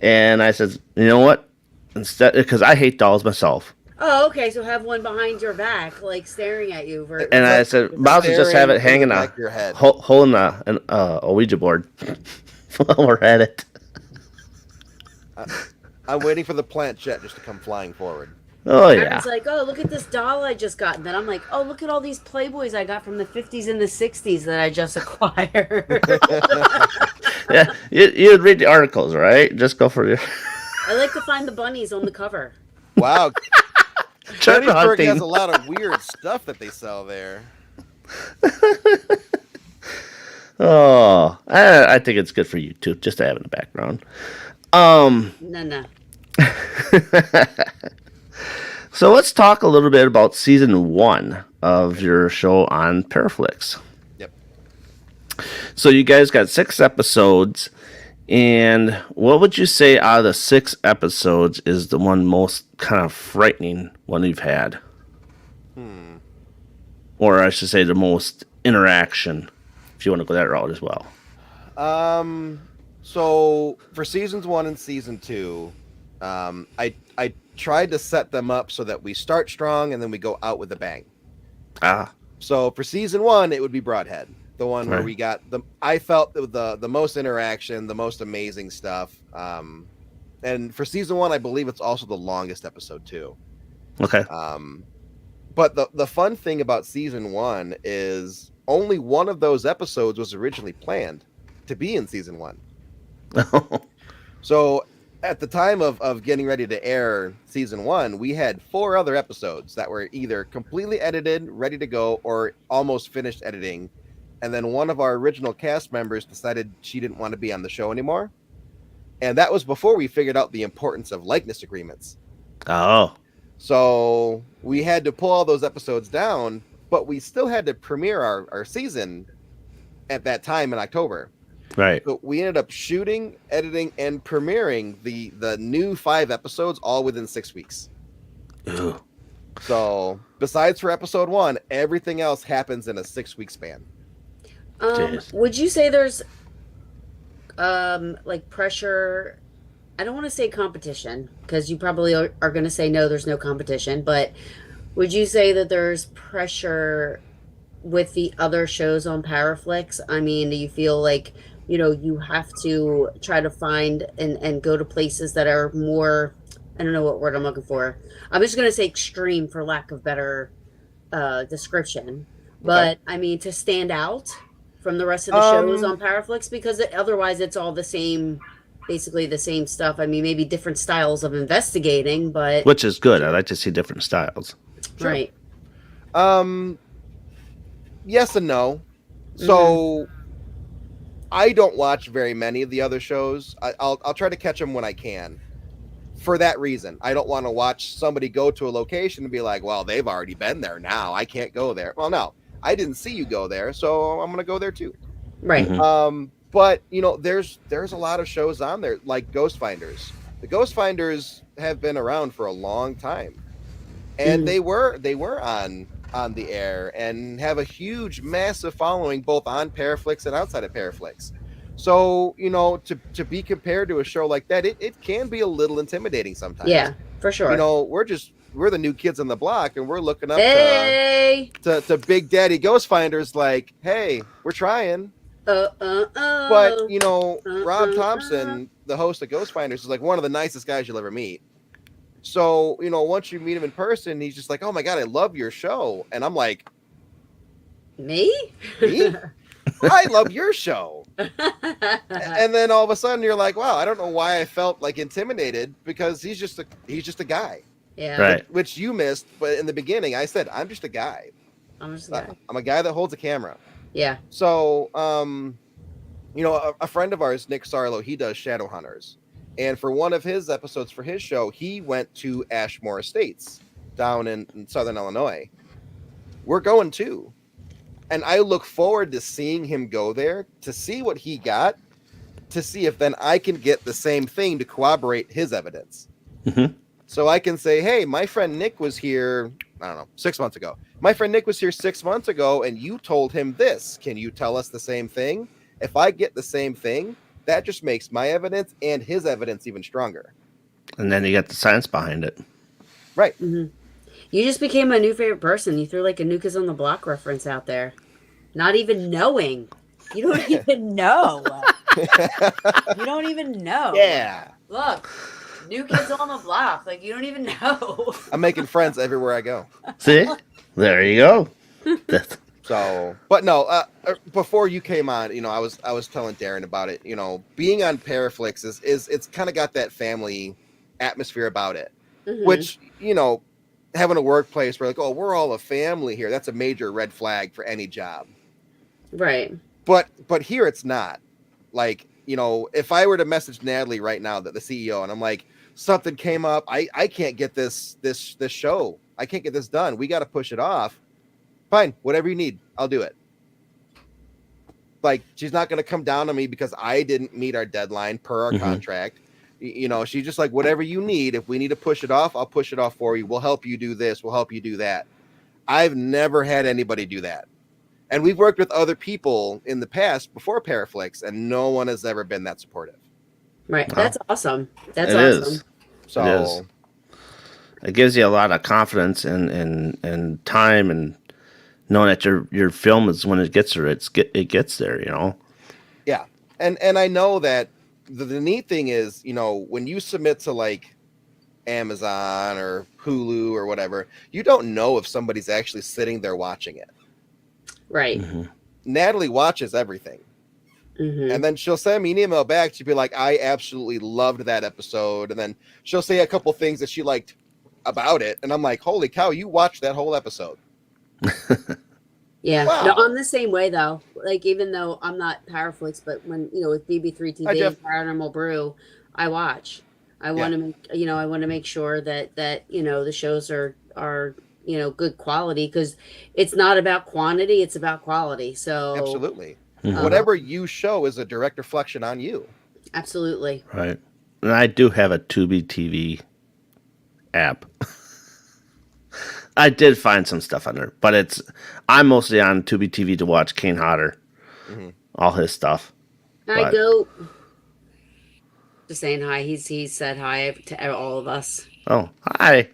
and I said, you know what? Instead, because I hate dolls myself, Oh, okay. So have one behind your back, like staring at you. and I said, might as well just have it Staring in hanging the on, back of your head. holding a Ouija board while we're at it. I'm waiting for the planchette just to come flying forward. Oh yeah. Aaron's like, oh, look at this doll I just got. And then I'm like, oh, look at all these Playboys I got from the 50s and the 60s that I just acquired. Yeah, you'd read the articles, right? Just go for your I like to find the bunnies on the cover. Wow. treasure Gettysburg has hunting. a lot of weird stuff that they sell there. Oh, I think it's good for you too, just to have in the background. No. So let's talk a little bit about season 1 of your show on Paraflix. Yep. So you guys got 6 episodes, and what would you say out of the 6 episodes is the one most kind of frightening one you've had? Or I should say the most interaction, if you want to go that route as well. So for seasons 1 and season 2, I tried to set them up so that we start strong and then we go out with a bang. Ah, So for season 1, it would be Broadhead, the one where Right. we got I felt the most interaction, the most amazing stuff. And for season 1, I believe it's also the longest episode too. Okay. But the fun thing about season 1 is only one of those episodes was originally planned to be in season 1. So at the time of getting ready to air season 1, we had 4 other episodes that were either completely edited, ready to go, or almost finished editing. And then one of our original cast members decided she didn't want to be on the show anymore. And that was before we figured out the importance of likeness agreements. Oh. So we had to pull all those episodes down, but we still had to premiere our season at that time in October. Right. So we ended up shooting, editing, and premiering the new 5 episodes all within 6 weeks. Ew. So besides for episode 1, everything else happens in a 6-week span. Jeez. Would you say there's like pressure? I don't want to say competition, because you probably are going to say no, there's no competition, but would you say that there's pressure with the other shows on Paraflix? I mean, do you feel like, you have to try to find and go to places that are more, I don't know what word I'm looking for. I'm just going to say extreme for lack of better description. But I mean, to stand out from the rest of the shows on Paraflix, because otherwise it's all the same, basically the same stuff. I mean, maybe different styles of investigating, but Which is good. I like to see different styles. Sure. right. Yes and no. So I don't watch very many of the other shows. I'll try to catch them when I can. For that reason, I don't want to watch somebody go to a location and be like, well, they've already been there now, I can't go there. Well, no, I didn't see you go there, so I'm gonna go there too. Right. Mhm. But there's a lot of shows on there like Ghost Finders. The Ghost Finders have been around for a long time, and they were on the air and have a huge, massive following both on Paraflix and outside of Paraflix. So to be compared to a show like that, it can be a little intimidating sometimes. Yeah, for sure. We're the new kids on the block, and we're looking up Hey. to Big Daddy Ghost Finders like, hey, we're trying. But Rob Thompson, the host of Ghost Finders, is like one of the nicest guys you'll ever meet. So once you meet him in person, he's just like, oh my god, I love your show. And I'm like, Me? I love your show. And then all of a sudden you're like, wow, I don't know why I felt like intimidated, because he's just a guy. Yeah. Right. Which you missed, but in the beginning I said I'm just a guy. I'm just a guy. I'm a guy that holds a camera. Yeah. So a friend of ours, Nick Sarlo, he does Shadowhunters. And for one of his episodes for his show, he went to Ashmore Estates down in Southern Illinois. We're going too. And I look forward to seeing him go there, to see what he got, to see if then I can get the same thing to corroborate his evidence. Mhm. So I can say, hey, my friend Nick was here, I don't know, 6 months ago. My friend Nick was here 6 months ago, and you told him this. Can you tell us the same thing? If I get the same thing, that just makes my evidence and his evidence even stronger. And then you get the science behind it. Right. Mm-hmm. You just became my new favorite person. You threw like a New Kids on the Block reference out there. Not even knowing. You don't even know. You don't even know. Yeah. Look, New Kids on the Block. Like, you don't even know. I'm making friends everywhere I go. See? There you go. So, but no, before you came on, I was telling Darren about it. Being on Paraflix is it's kind of got that family atmosphere about it, which, having a workplace where like, oh, we're all a family here. That's a major red flag for any job. Right. But here it's not. Like, if I were to message Natalie right now, the CEO, and I'm like, something came up, I can't get this show. I can't get this done. We got to push it off. Fine, whatever you need, I'll do it. Like, she's not going to come down on me because I didn't meet our deadline per our contract. She's just like, whatever you need. If we need to push it off, I'll push it off for you. We'll help you do this. We'll help you do that. I've never had anybody do that. And we've worked with other people in the past before Paraflix, and no one has ever been that supportive. Right. That's awesome. That's It awesome. is. So It is. It gives you a lot of confidence and time and knowing that your film is when it gets there, it gets there. Yeah. And I know that the neat thing is, when you submit to like Amazon or Hulu or whatever, you don't know if somebody's actually sitting there watching it. Right. Mm-hmm. Natalie watches everything. Mm-hmm. And then she'll send me an email back. She'll be like, I absolutely loved that episode. And then she'll say a couple things that she liked about it. And I'm like, holy cow, you watched that whole episode. Yeah. Wow. No, I'm the same way though. Like, even though I'm not Powerflix, but when, with BB3 Hi, TV Jeff. and Paranormal Brew, I watch. I want to make, I want to make sure that the shows are good quality, because it's not about quantity, it's about quality. So Absolutely. Mhm. Whatever you show is a direct reflection on you. absolutely. Right. And I do have a Tubi TV app. I did find some stuff on there, but I'm mostly on Tubi TV to watch Kane Hodder, all his stuff. Hi, But- Goat. Just saying hi. He said hi to all of us. Oh, hi.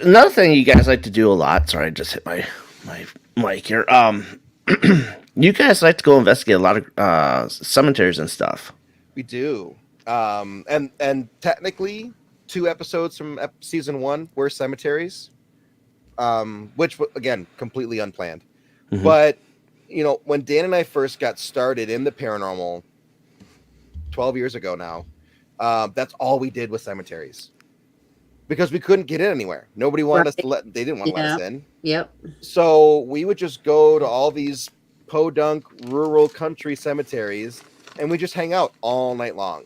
Another thing you guys like to do a lot. Sorry, I just hit my mic here. You guys like to go investigate a lot of cemeteries and stuff. We do. And technically 2 episodes from season 1 were cemeteries, which again, completely unplanned. Mhm. But when Dan and I first got started in the paranormal 12 years ago now, that's all we did was cemeteries, because we couldn't get in anywhere. Nobody wanted us to they didn't want to let us in. Yep. So we would just go to all these podunk rural country cemeteries, and we just hang out all night long.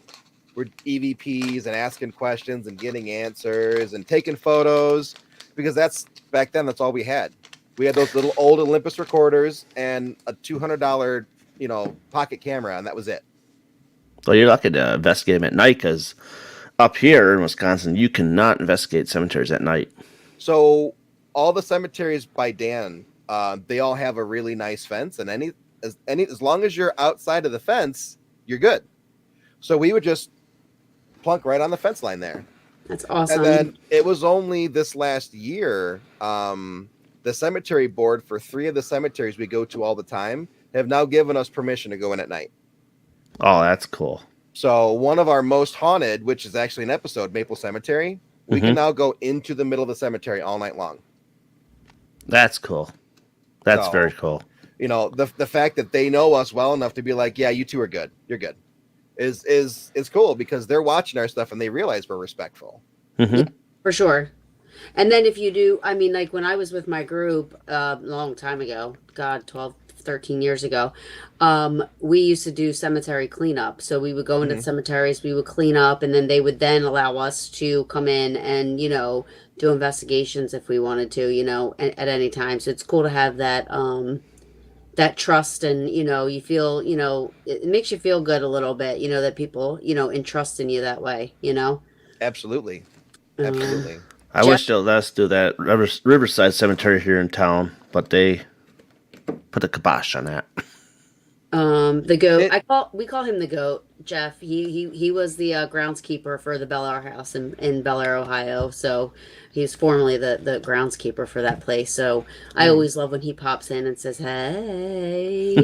We're EVPs and asking questions and getting answers and taking photos, because back then that's all we had. We had those little old Olympus recorders and a $200 pocket camera, and that was it. Well, you're lucky to investigate them at night, because up here in Wisconsin, you cannot investigate cemeteries at night. So all the cemeteries by Dan, they all have a really nice fence, and as long as you're outside of the fence, you're good. So we would just plunk right on the fence line there. That's awesome. And then it was only this last year, the cemetery board for 3 of the cemeteries we go to all the time have now given us permission to go in at night. Oh, that's cool. So one of our most haunted, which is actually an episode, Maple Cemetery, we can now go into the middle of the cemetery all night long. That's cool. That's So, very cool. The fact that they know us well enough to be like, yeah, you two are good, you're good, is cool, because they're watching our stuff and they realize we're respectful. Mm-hmm. For sure. And then if you do, I mean, like when I was with my group a long time ago, God, 12, 13 years ago, we used to do cemetery cleanup. So we would go into cemeteries, we would clean up, and then they would then allow us to come in and, do investigations if we wanted to, at any time. So it's cool to have that, that trust, and, you feel, it makes you feel good a little bit, that people, entrust in you that way, Absolutely. Absolutely. I wish they'll let us do that Riverside Cemetery here in town, but they put a kibosh on that. The goat. We call him the goat, Jeff. He was the groundskeeper for the Bel Air house in Bel Air, Ohio. So he's formerly the groundskeeper for that place. So I always love when he pops in and says, "Hey."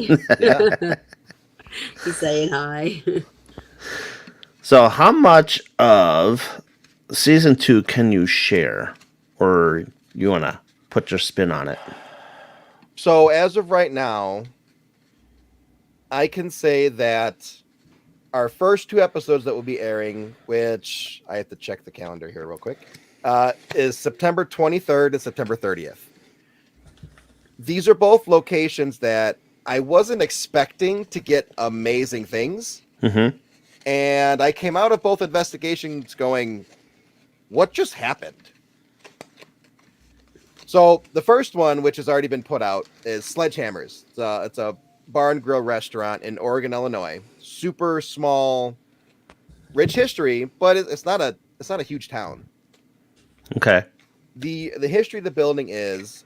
He's saying hi. So how much of season 2 can you share, or you want to put your spin on it? So as of right now, I can say that our first 2 episodes that will be airing, which I have to check the calendar here real quick, is September 23rd and September 30th. These are both locations that I wasn't expecting to get amazing things. Mm-hmm. And I came out of both investigations going, what just happened? So the first one, which has already been put out, is Sledgehammers. It's a bar and grill restaurant in Oregon, Illinois. Super small, rich history, but it's not a huge town. Okay. The history of the building is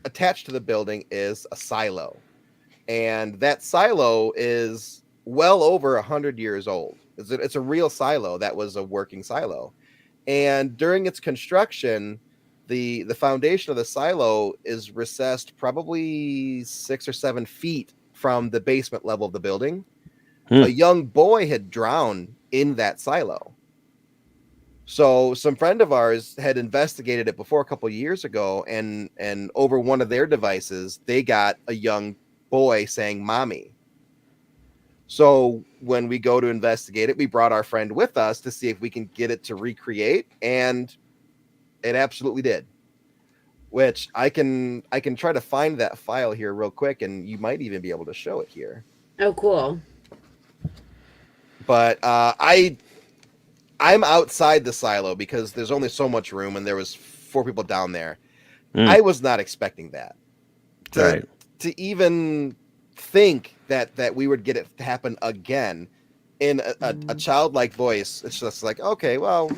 attached to the building is a silo, and that silo is well over 100 years old. It's a real silo that was a working silo, And during its construction, the foundation of the silo is recessed probably 6 or 7 feet from the basement level of the building. A young boy had drowned in that silo. So some friend of ours had investigated it before a couple of years ago, and over one of their devices, they got a young boy saying "mommy." So when we go to investigate it, we brought our friend with us to see if we can get it to recreate, and it absolutely did. Which I can try to find that file here real quick, and you might even be able to show it here. Oh, cool. But I'm outside the silo because there's only so much room, and there was 4 people down there. I was not expecting that. To even think that we would get it to happen again in a childlike voice. It's just like, okay, well,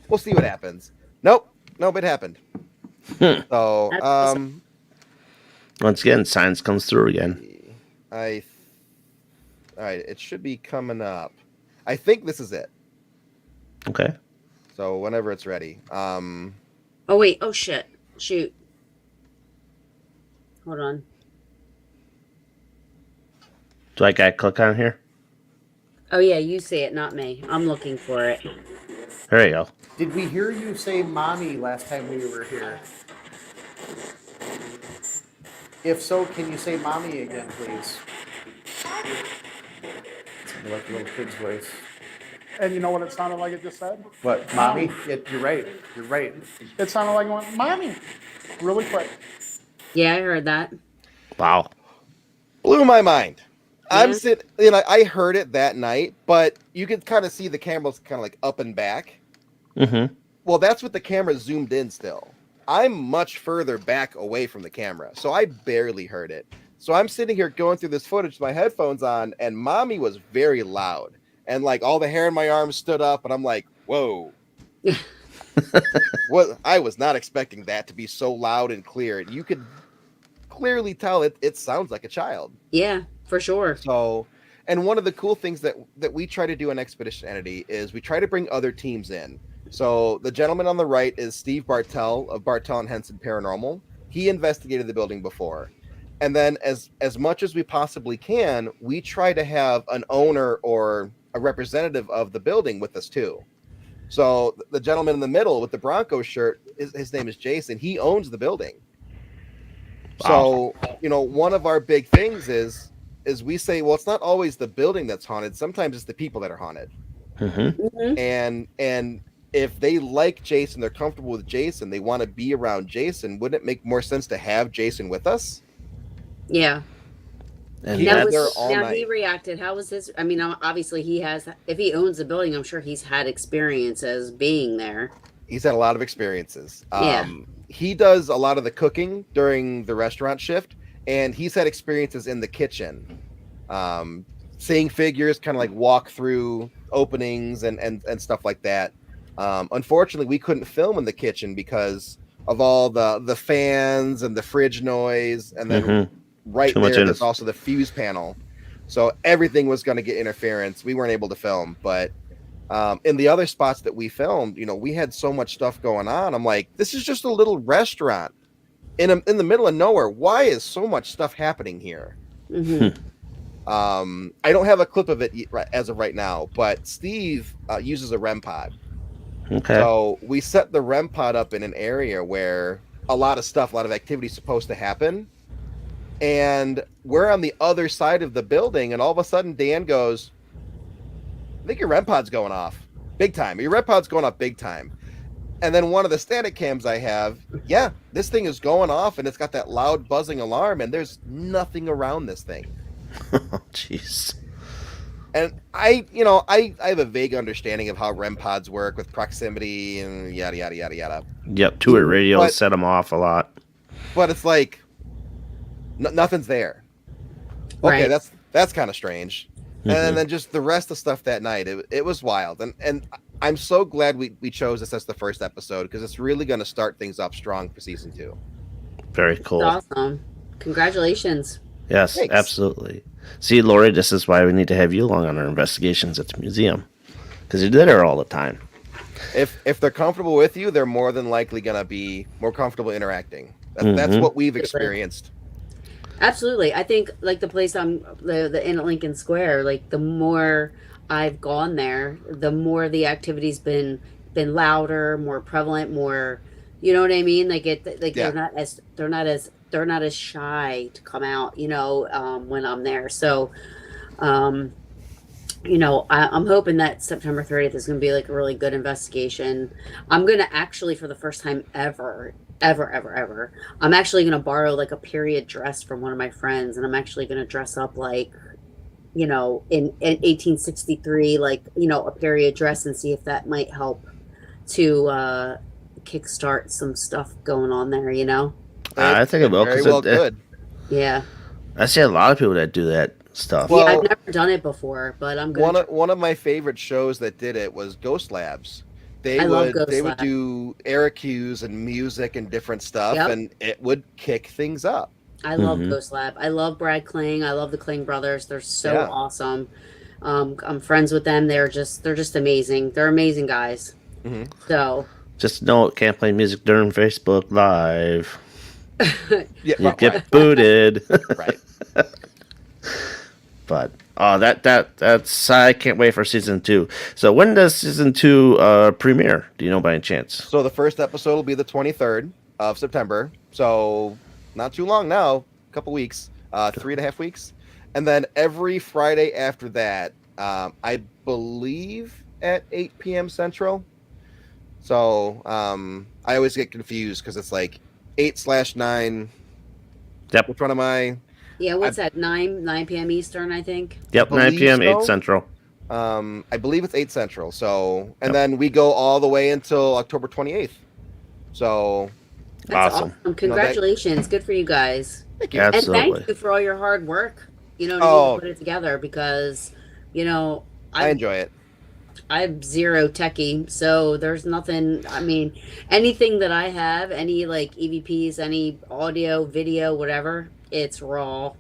we'll see what happens. Nope, it happened. So, once again, science comes through again. all right, it should be coming up. I think this is it. Okay. So whenever it's ready. Oh wait. Oh shit. Shoot. Hold on. Do I gotta click on here? Oh yeah, you say it, not me. I'm looking for it. There you go. Did we hear you say mommy last time we were here? If so, can you say mommy again, please? Something like a little kid's voice. And you know what it sounded like it just said? What, mommy? Yeah, you're right. You're right. It sounded like it went, mommy, really quick. Yeah, I heard that. Wow. Blew my mind. I'm Yeah. sitting, I heard it that night, but you could kind of see the cameras kind of like up and back. Mm-hmm. Well, that's what the camera zoomed in still. I'm much further back away from the camera, so I barely heard it. So I'm sitting here going through this footage with my headphones on, and mommy was very loud. And like all the hair in my arms stood up, and I'm like, whoa. What? I was not expecting that to be so loud and clear. You could clearly tell it sounds like a child. Yeah, for sure. So, and one of the cool things that we try to do in Expedition Enitiy is we try to bring other teams in. So the gentleman on the right is Steve Bartell of Bartell and Henson Paranormal. He investigated the building before. And then as much as we possibly can, we try to have an owner or a representative of the building with us too. So the gentleman in the middle with the Broncos shirt, his name is Jason. He owns the building. Wow. So, one of our big things is we say, well, it's not always the building that's haunted. Sometimes it's the people that are haunted. Mm-hmm. And if they like Jason, they're comfortable with Jason, they want to be around Jason, wouldn't it make more sense to have Jason with us? Yeah. And He Now, was that's, there all he night. reacted. How was his? I mean, obviously he has. If he owns the building, I'm sure he's had experiences being there. He's had a lot of experiences. Yeah. He does a lot of the cooking during the restaurant shift, and he's had experiences in the kitchen, seeing figures kind of like walk through openings and stuff like that. Unfortunately, we couldn't film in the kitchen because of all the fans and the fridge noise, and then right Too much there, in there's it. also the fuse panel. So everything was going to get interference. We weren't able to film, but in the other spots that we filmed, we had so much stuff going on. I'm like, this is just a little restaurant in the middle of nowhere. Why is so much stuff happening here? Mm-hmm. I don't have a clip of it as of right now, but Steve uses a REM pod. okay. So we set the REM pod up in an area where a lot of activity is supposed to happen. And we're on the other side of the building, and all of a sudden Dan goes, I think your REM pod's going off big time. Your REM pod's going off big time. And then one of the static cams I have, yeah, this thing is going off, and it's got that loud buzzing alarm, and there's nothing around this thing. Jeez. And I have a vague understanding of how REM pods work with proximity and yada, yada, yada, yada. Yep. Two-way radio But- set them off a lot. But it's like, nothing's there. Okay, Right. that's kind of strange. And then just the rest of stuff that night, it was wild. And I'm so glad we chose this as the first episode, because it's really going to start things up strong for season 2. Very cool. That's awesome. Congratulations. Yes, Thanks. absolutely. See, Lori, this is why we need to have you along on our investigations at the museum, because you're there all the time. If they're comfortable with you, they're more than likely gonna be more comfortable interacting. That's Mhm. what we've experienced. Absolutely. I think like the place the Inn at Lincoln Square, like the more I've gone there, the more the activity's been louder, more prevalent, more, you know what I mean? Like Yeah. they're not as shy to come out, when I'm there. So um I'm hoping that September 30th is going to be like a really good investigation. I'm going to actually, for the first time ever, I'm actually going to borrow like a period dress from one of my friends, and I'm actually going to dress up like, in 1863, like, a period dress, and see if that might help to kickstart some stuff going on there. I think it will very because well could. Yeah. I see a lot of people that do that stuff. Well, Yeah, I've never done it before, but I'm going to. One of my favorite shows that did it was Ghost Labs. I love Ghost they would Lab. do air cues and music and different stuff, Yep. and it would kick things up. I love Mhm. Ghost Lab. I love Brad Kling. I love the Kling brothers. They're so Yeah. awesome. I'm friends with them. They're just amazing. They're amazing guys. Mhm. So Just know it can't play music during Facebook Live. Yeah, You right, get booted. right. But that's I can't wait for season 2. So when does season 2 premiere? Do you know by any chance? So the first episode will be the 23rd of September. So not too long now, a couple weeks, 3.5 weeks, and then every Friday after that, I believe at 8 p.m. Central. So I always get confused because it's like 8/9. Yep. Which one am I? yeah, what's that? 9 p.m. Eastern, I think. Yep, 9 believe p.m. 8 so. Central. I believe it's 8 Central. So, and Yep. then we go all the way until October 28th. So, That's Awesome. Congratulations. Good for you guys. thank you. And Absolutely. thank you for all your hard work. You know, Oh. to put it together, because, I enjoy it. I'm zero techie, so there's nothing. I mean, anything that I have, any like EVPs, any audio, video, whatever, it's raw.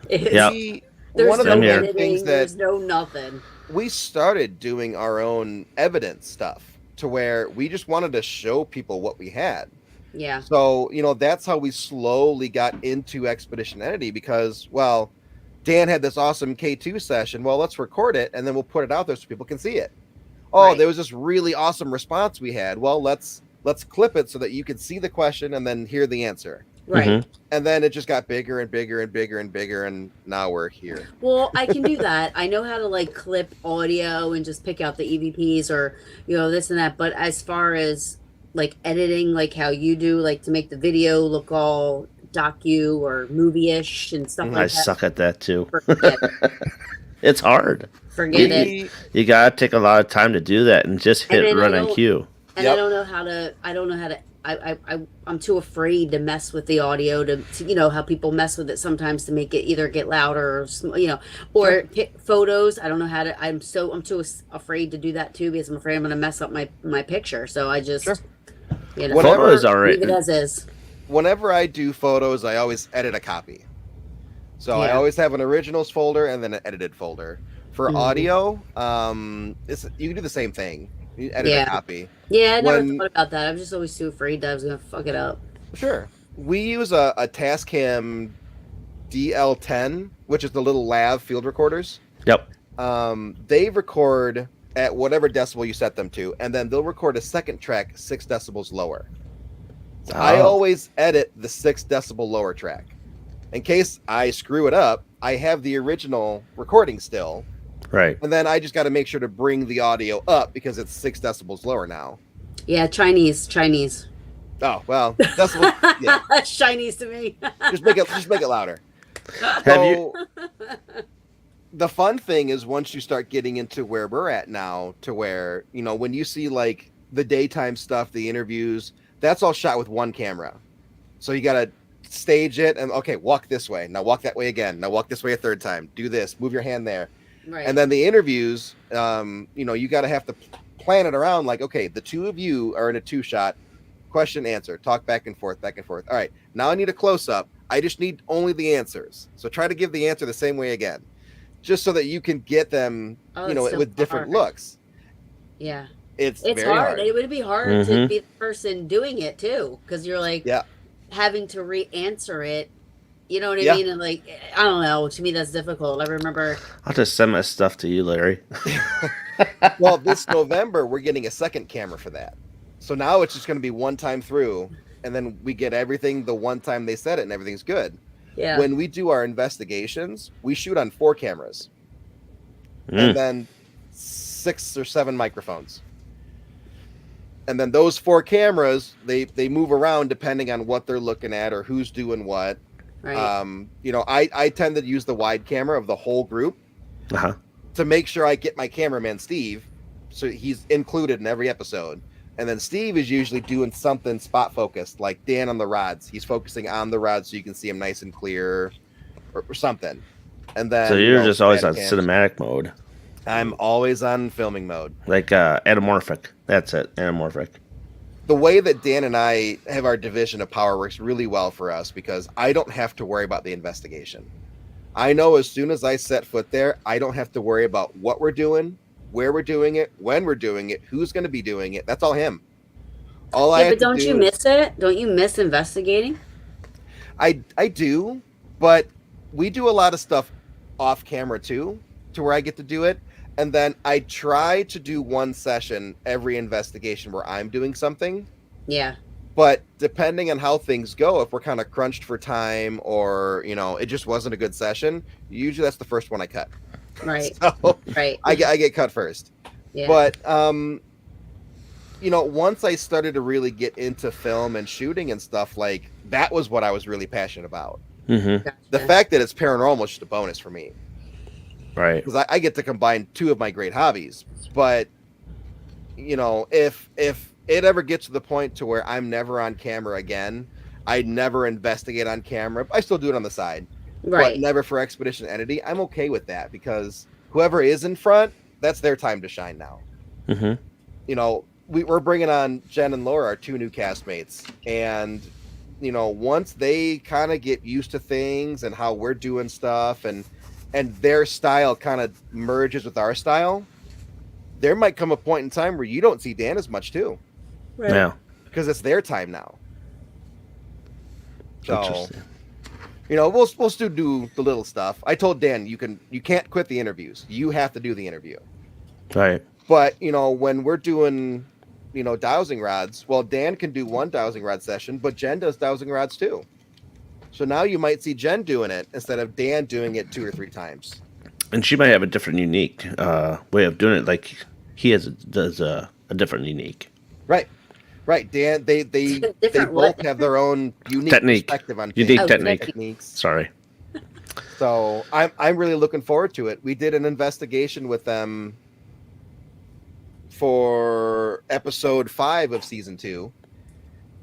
Yep. There's One of no Same the here. weird things editing. that There's no nothing. we started doing our own evidence stuff to where we just wanted to show people what we had. Yeah. So, that's how we slowly got into Expedition Enitiy because, well, Dan had this awesome K2 session. Well, let's record it and then we'll put it out there so people can see it. Oh, Right. there was this really awesome response we had. Well, let's clip it so that you can see the question and then hear the answer. Right. Mhm. And then it just got bigger and bigger and bigger and bigger, and now we're here. Well, I can do that. I know how to like clip audio and just pick out the EVPs or, this and that. But as far as like editing, like how you do, like to make the video look all docu or movie-ish and stuff Mhm. I like that. suck at that too. Forget it. It's hard. Forget it. We- You gotta take a lot of time to do that and just And hit then I run on don't- cue. And Yep. I don't know how to. I'm too afraid to mess with the audio to how people mess with it sometimes to make it either get louder or photos. I don't know how to. I'm too afraid to do that too because I'm afraid I'm going to mess up my picture. So I just Sure. whatever, Photos are leave it right. as is. Whenever I do photos, I always edit a copy. So I Yeah. always have an originals folder and then an edited folder. For Mhm. audio, you can do the same thing. You edit Yeah. a copy. Yeah, I never When- thought about that. I'm just always too afraid that I was going to fuck it up. Sure. We use a Tascam DL10, which is the little lav field recorders. Yep. They record at whatever decibel you set them to, and then they'll record a second track 6 decibels lower. So I Oh. always edit the 6 decibel lower track. In case I screw it up, I have the original recording still, Right. and then I just got to make sure to bring the audio up because it's 6 decibels lower now. Yeah, Chinese. Oh, well, decibels, yeah, That's Chinese to me. just make it louder. Have you? The fun thing is once you start getting into where we're at now, to where, when you see like the daytime stuff, the interviews, that's all shot with one camera. So you got to stage it and, okay, walk this way. Now walk that way again. Now walk this way a third time. Do this. Move your hand there. Right. And then the interviews, you got to have to plan it around like, okay, the two of you are in a 2-shot, question, answer, talk back and forth, back and forth. All right, now I need a close-up. I just need only the answers. So try to give the answer the same way again, just so that you can get them, Oh, it's so with different hard. looks. Yeah. It's It's very hard. It would be hard to Mhm. be the person doing it too, because you're like Yeah. having to re-answer it. You know what I Yeah. mean? And like, I don't know. To me, that's difficult. I remember. I'll just send my stuff to you, Larry. Well, this November we're getting a second camera for that. So now it's just going to be one time through, and then we get everything the one time they said it, and everything's good. Yeah. When we do our investigations, we shoot on 4 cameras Mm. and then 6 or 7 microphones. And then those 4 cameras, they move around depending on what they're looking at or who's doing what. Right. You know, I tend to use the wide camera of the whole group Uh-huh. to make sure I get my cameraman Steve, so he's included in every episode. And then Steve is usually doing something spot focused, like Dan on the rods. He's focusing on the rods so you can see him nice and clear, or something. And then So you you're know, just always on Batacams. cinematic mode. I'm always on filming mode. Like anamorphic. That's it. Anamorphic. The way that Dan and I have our division of power works really well for us because I don't have to worry about the investigation. I know as soon as I set foot there, I don't have to worry about what we're doing, where we're doing it, when we're doing it, who's going to be doing it. That's all him. All I Yeah, have but to don't do you is- miss it? Don't you miss investigating? I do, but we do a lot of stuff off camera too, to where I get to do it. And then I try to do one session every investigation where I'm doing something. Yeah. But depending on how things go, if we're kind of crunched for time or, you know, it just wasn't a good session, usually that's the first one I cut. Right. So Right. I get cut first. Yeah. But, you know, once I started to really get into film and shooting and stuff, like that was what I was really passionate about. Mm-hmm. Gotcha. The fact that it's paranormal is just a bonus for me. Right. Because I get to combine 2 of my great hobbies. But, you know, if it ever gets to the point to where I'm never on camera again, I never investigate on camera. I still do it on the side, Right. but never for Expedition Enitiy. I'm okay with that because whoever is in front, that's their time to shine now. Mm-hmm. You know, we're bringing on Jen and Laura, our 2 new castmates, and you know, once they kind of get used to things and how we're doing stuff, and their style kind of merges with our style, there might come a point in time where you don't see Dan as much too, Right. Yeah. because it's their time now. So, Interesting. you know, we'll still do the little stuff. I told Dan you can't quit the interviews. You have to do the interview. Right. But you know, when we're doing, you know, dowsing rods, well, Dan can do one dowsing rod session, but Jen does dowsing rods too. So now you might see Jen doing it instead of Dan doing it 2 or 3 times. And she might have a different, unique way of doing it. Like he does a different, unique Right, Dan. They Different both what? have their own unique Technique. perspective on Unique things, technique. techniques. Sorry. So I'm really looking forward to it. We did an investigation with them for episode 5 of season 2,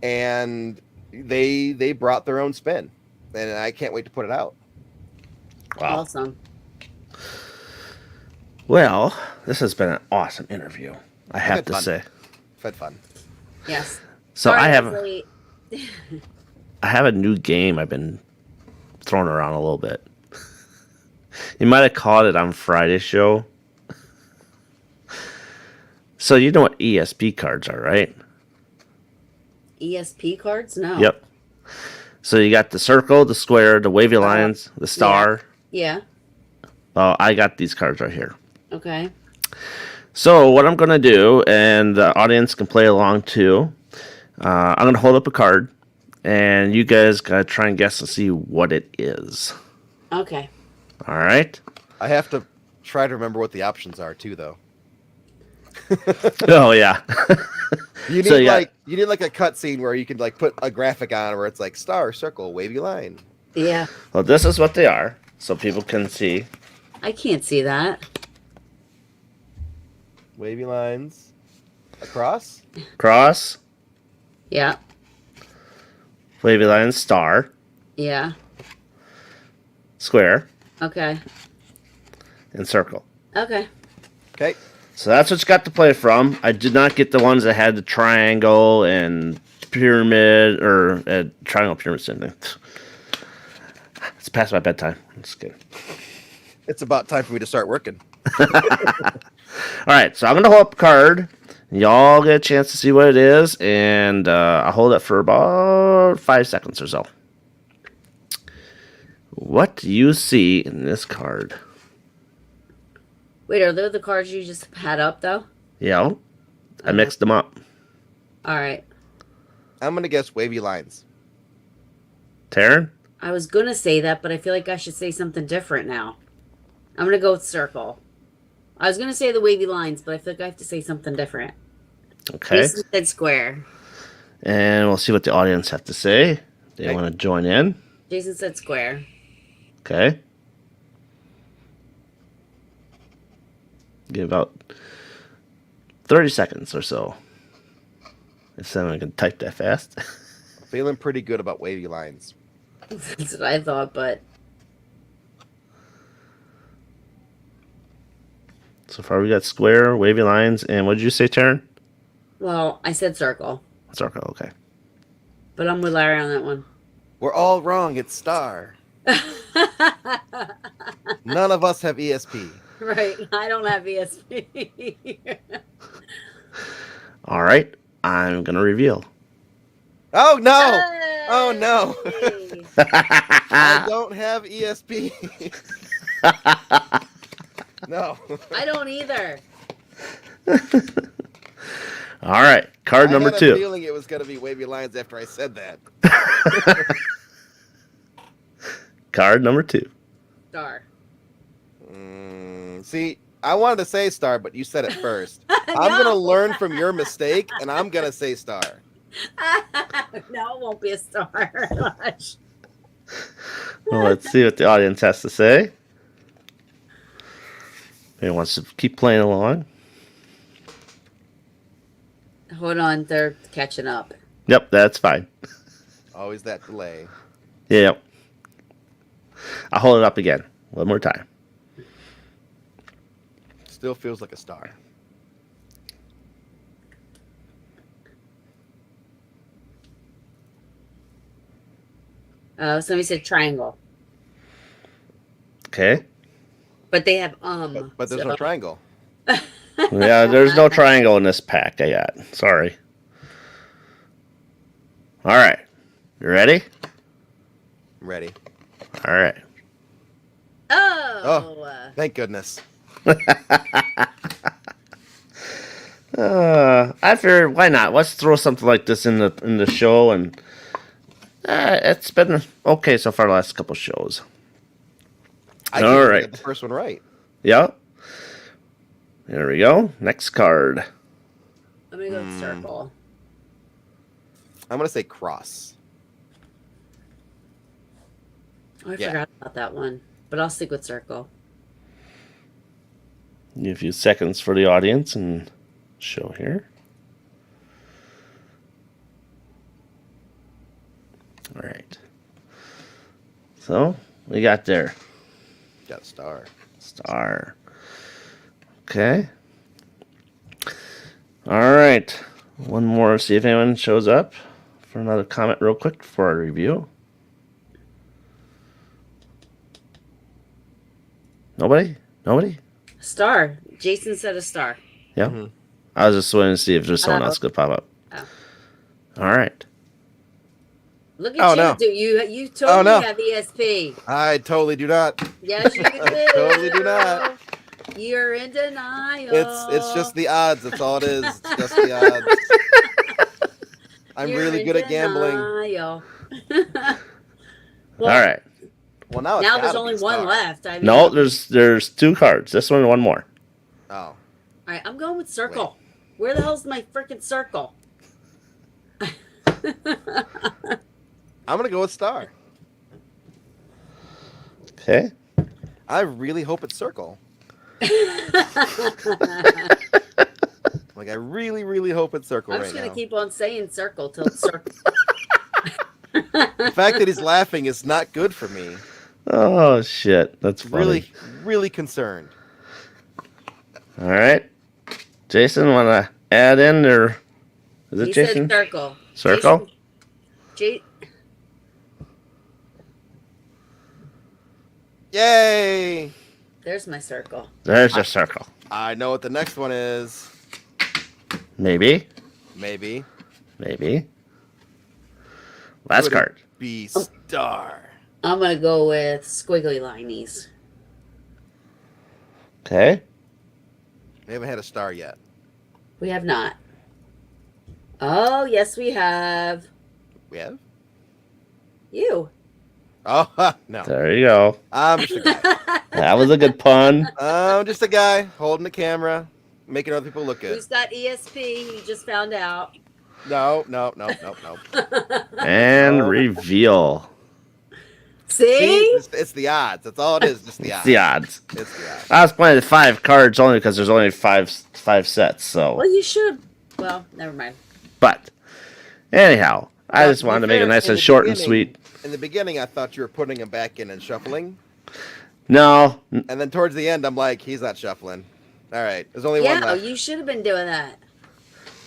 and they brought their own spin, and I can't wait to put it out. Wow. Awesome. Well, this has been an awesome interview. I have had to fun. say. Had fun. Yes. So Sorry, I have Leslie. I have a new game I've been throwing around a little bit. You might have caught it on Friday's show. So you know what ESP cards are, right? ESP cards? No. Yep. So you got the circle, the square, the wavy lines, the star. Yeah. Well, I got these cards right here. Okay. So what I'm going to do, and the audience can play along too, I'm going to hold up a card, and you guys got to try and guess and see what it is. Okay. All right? I have to try to remember what the options are too, though. Oh, yeah. You need So, yeah. you need like a cutscene where you can like put a graphic on where it's like star, circle, wavy line. Yeah. Well, this is what they are, so people can see. I can't see that. Wavy lines across. Cross, Yeah. wavy line, star, Yeah. square, Okay. and circle. Okay. Okay. So that's what you got to play from. I did not get the ones that had the triangle and pyramid, or triangle pyramid, same thing. It's past my bedtime. I'm just kidding. It's about time for me to start working. All right, so I'm going to hold up a card. Y'all get a chance to see what it is, and I'll hold it for about 5 seconds or so. What do you see in this card? Wait, are those the cards you just had up though? Yeah, I mixed them up. All right. I'm gonna guess wavy lines. Taryn? I was gonna say that, but I feel like I should say something different now. I'm gonna go with circle. I was gonna say the wavy lines, but I feel like I have to say something different. Okay. Jason said square. And we'll see what the audience have to say. They Okay. want to join in. Jason said square. Okay. Give about 30 seconds or so. If someone can type that fast. Feeling pretty good about wavy lines. That's what I thought, but So far we got square, wavy lines, and what did you say, Taryn? well, I said circle. Circle, okay. But I'm with Larry on that one. We're all wrong. It's star. None of us have ESP. Right. I don't have ESP. All right. I'm going to reveal. Oh no! Oh no! Hey! I don't have ESP. No. I don't either. All right. Card number I had a 2. feeling it was going to be wavy lines after I said that. Card number 2. Star. See, I wanted to say star, but you said it first. I'm going to learn from your mistake, and I'm going to say star. No, it won't be a star. Gosh. Well, let's see what the audience has to say. Anyone wants to keep playing along? Hold on, they're catching up. Yep, that's fine. Always that delay. Yep. I'll hold it up again. One more time. Still feels like a star. Somebody said triangle, Okay. but they have But there's so- no triangle. Yeah, there's no triangle in this pack I got. Sorry. All right. You ready? I'm ready. All right. Oh, Thank goodness. I figured, why not? Let's throw something like this in the show, and it's been okay so far the last couple shows. I All can't even right. get the first one right. Yeah. There we go. Next card. I'm gonna go with circle. I'm going to say cross. Oh, I Yeah. forgot about that one, but I'll stick with circle. Give a few seconds for the audience and show here. All right. So, we got there. Got a star. Star. Okay. All right. One more. See if anyone shows up for another comment real quick before I review. Nobody? Nobody? Star. Jason said a star. Yeah. Mhm. I was just waiting to see if there's someone else could pop up. Oh. All right. Look at Oh, you, no. dude. You totally no. have ESP. I totally do not. Yes, you do. Totally do not. You're in denial. It's just the odds. That's all it is. It's just the odds. I'm You're really in good at gambling. denial. All right. Well, now it's Now there's gotta only be one star. left. I mean, No, there's 2 cards. This one and one more. Oh. All right, I'm going with circle. Where the hell's my freaking circle? I'm going to go with star. Okay. I really hope it's circle. Like, I really, really hope it's circle I'm right just gonna now. keep on saying circle till it's circle. The fact that he's laughing is not good for me. Oh shit, that's funny. Really, really concerned. All right. Jason, want to add in or is it He Jason? said circle. Circle? Jason, Yay! there's my circle. There's your circle. I know what the next one is. Maybe. Maybe. Last Could it card. be star. I'm gonna go with squiggly linies. Okay. We haven't had a star yet. We have not. Oh, yes, we have. We have? You. Oh, no. There you go. I'm just a guy. That was a good pun. I'm just a guy holding the camera, making other people look good. Who's got ESP? He just found out. No. And reveal. See? It's the odds. That's all it is. Just the odds. The odds. It's the odds. I was playing the 5 cards only because there's only five sets. So, Well, you should. Well, never mind. but anyhow, I Now, just to wanted be to make it fair, nice in and the short and beginning- sweet. In the beginning, I thought you were putting him back in and shuffling, No, and then towards the end, I'm like, he's not shuffling. All right, there's only one Yeah, left. you should have been doing that.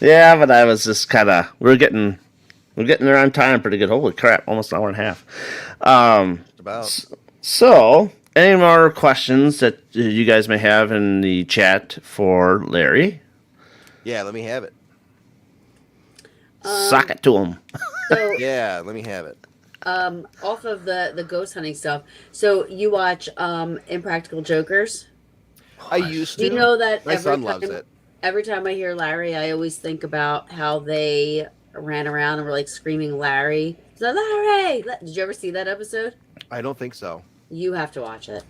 yeah, but I was just kind of we're getting there on time pretty good. Holy crap, almost an hour and a half. Just about. So, any more questions that you guys may have in the chat for Larry? Yeah, let me have it. Sock it to him. So, Yeah, let me have it. off of the ghost hunting stuff. So you watch Impractical Jokers? I used Do to. you know that My son loves it. every time I hear Larry, I always think about how they ran around and were like screaming Larry. So Larry! Did you ever see that episode? I don't think so. You have to watch it.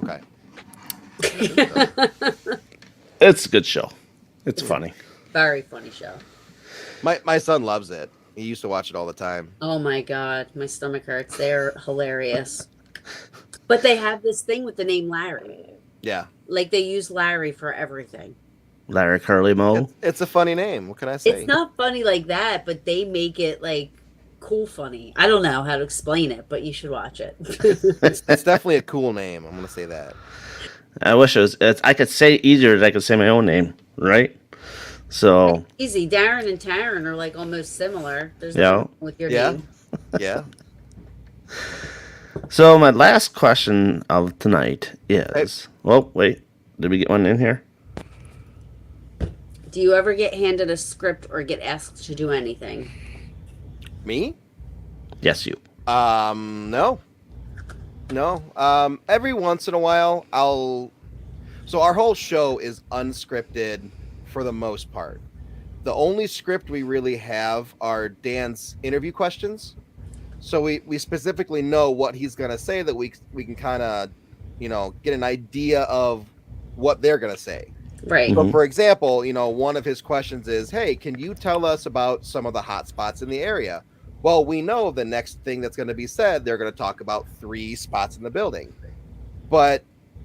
Okay. It's a good show. It's funny. Very funny show. My son loves it. He used to watch it all the time. Oh my god, my stomach hurts. They're hilarious. But they have this thing with the name Larry. Yeah. Like they use Larry for everything. Larry Curly Mo. It's a funny name. What can I say? It's not funny like that, but they make it like cool funny. I don't know how to explain it, but you should watch it. It's definitely a cool name. I'm gonna say that. I wish it was. I could say easier than I could say my own name, right? So Easy. Darren and Taryn are like almost similar. There's Yeah. nothing wrong with your Yeah. name. Yeah. So my last question of tonight is, well, wait, did we get one in here? Do you ever get handed a script or get asked to do anything? Me? Yes, you. No. Every once in a while, So our whole show is unscripted for the most part. The only script we really have are Dan's interview questions. So we specifically know what he's gonna say that we can kind of, get an idea of what they're gonna say. Right. So, for example, one of his questions is, "Hey, can you tell us about some of the hot spots in the area?" Well, we know the next thing that's going to be said, they're going to talk about 3 spots in the building. But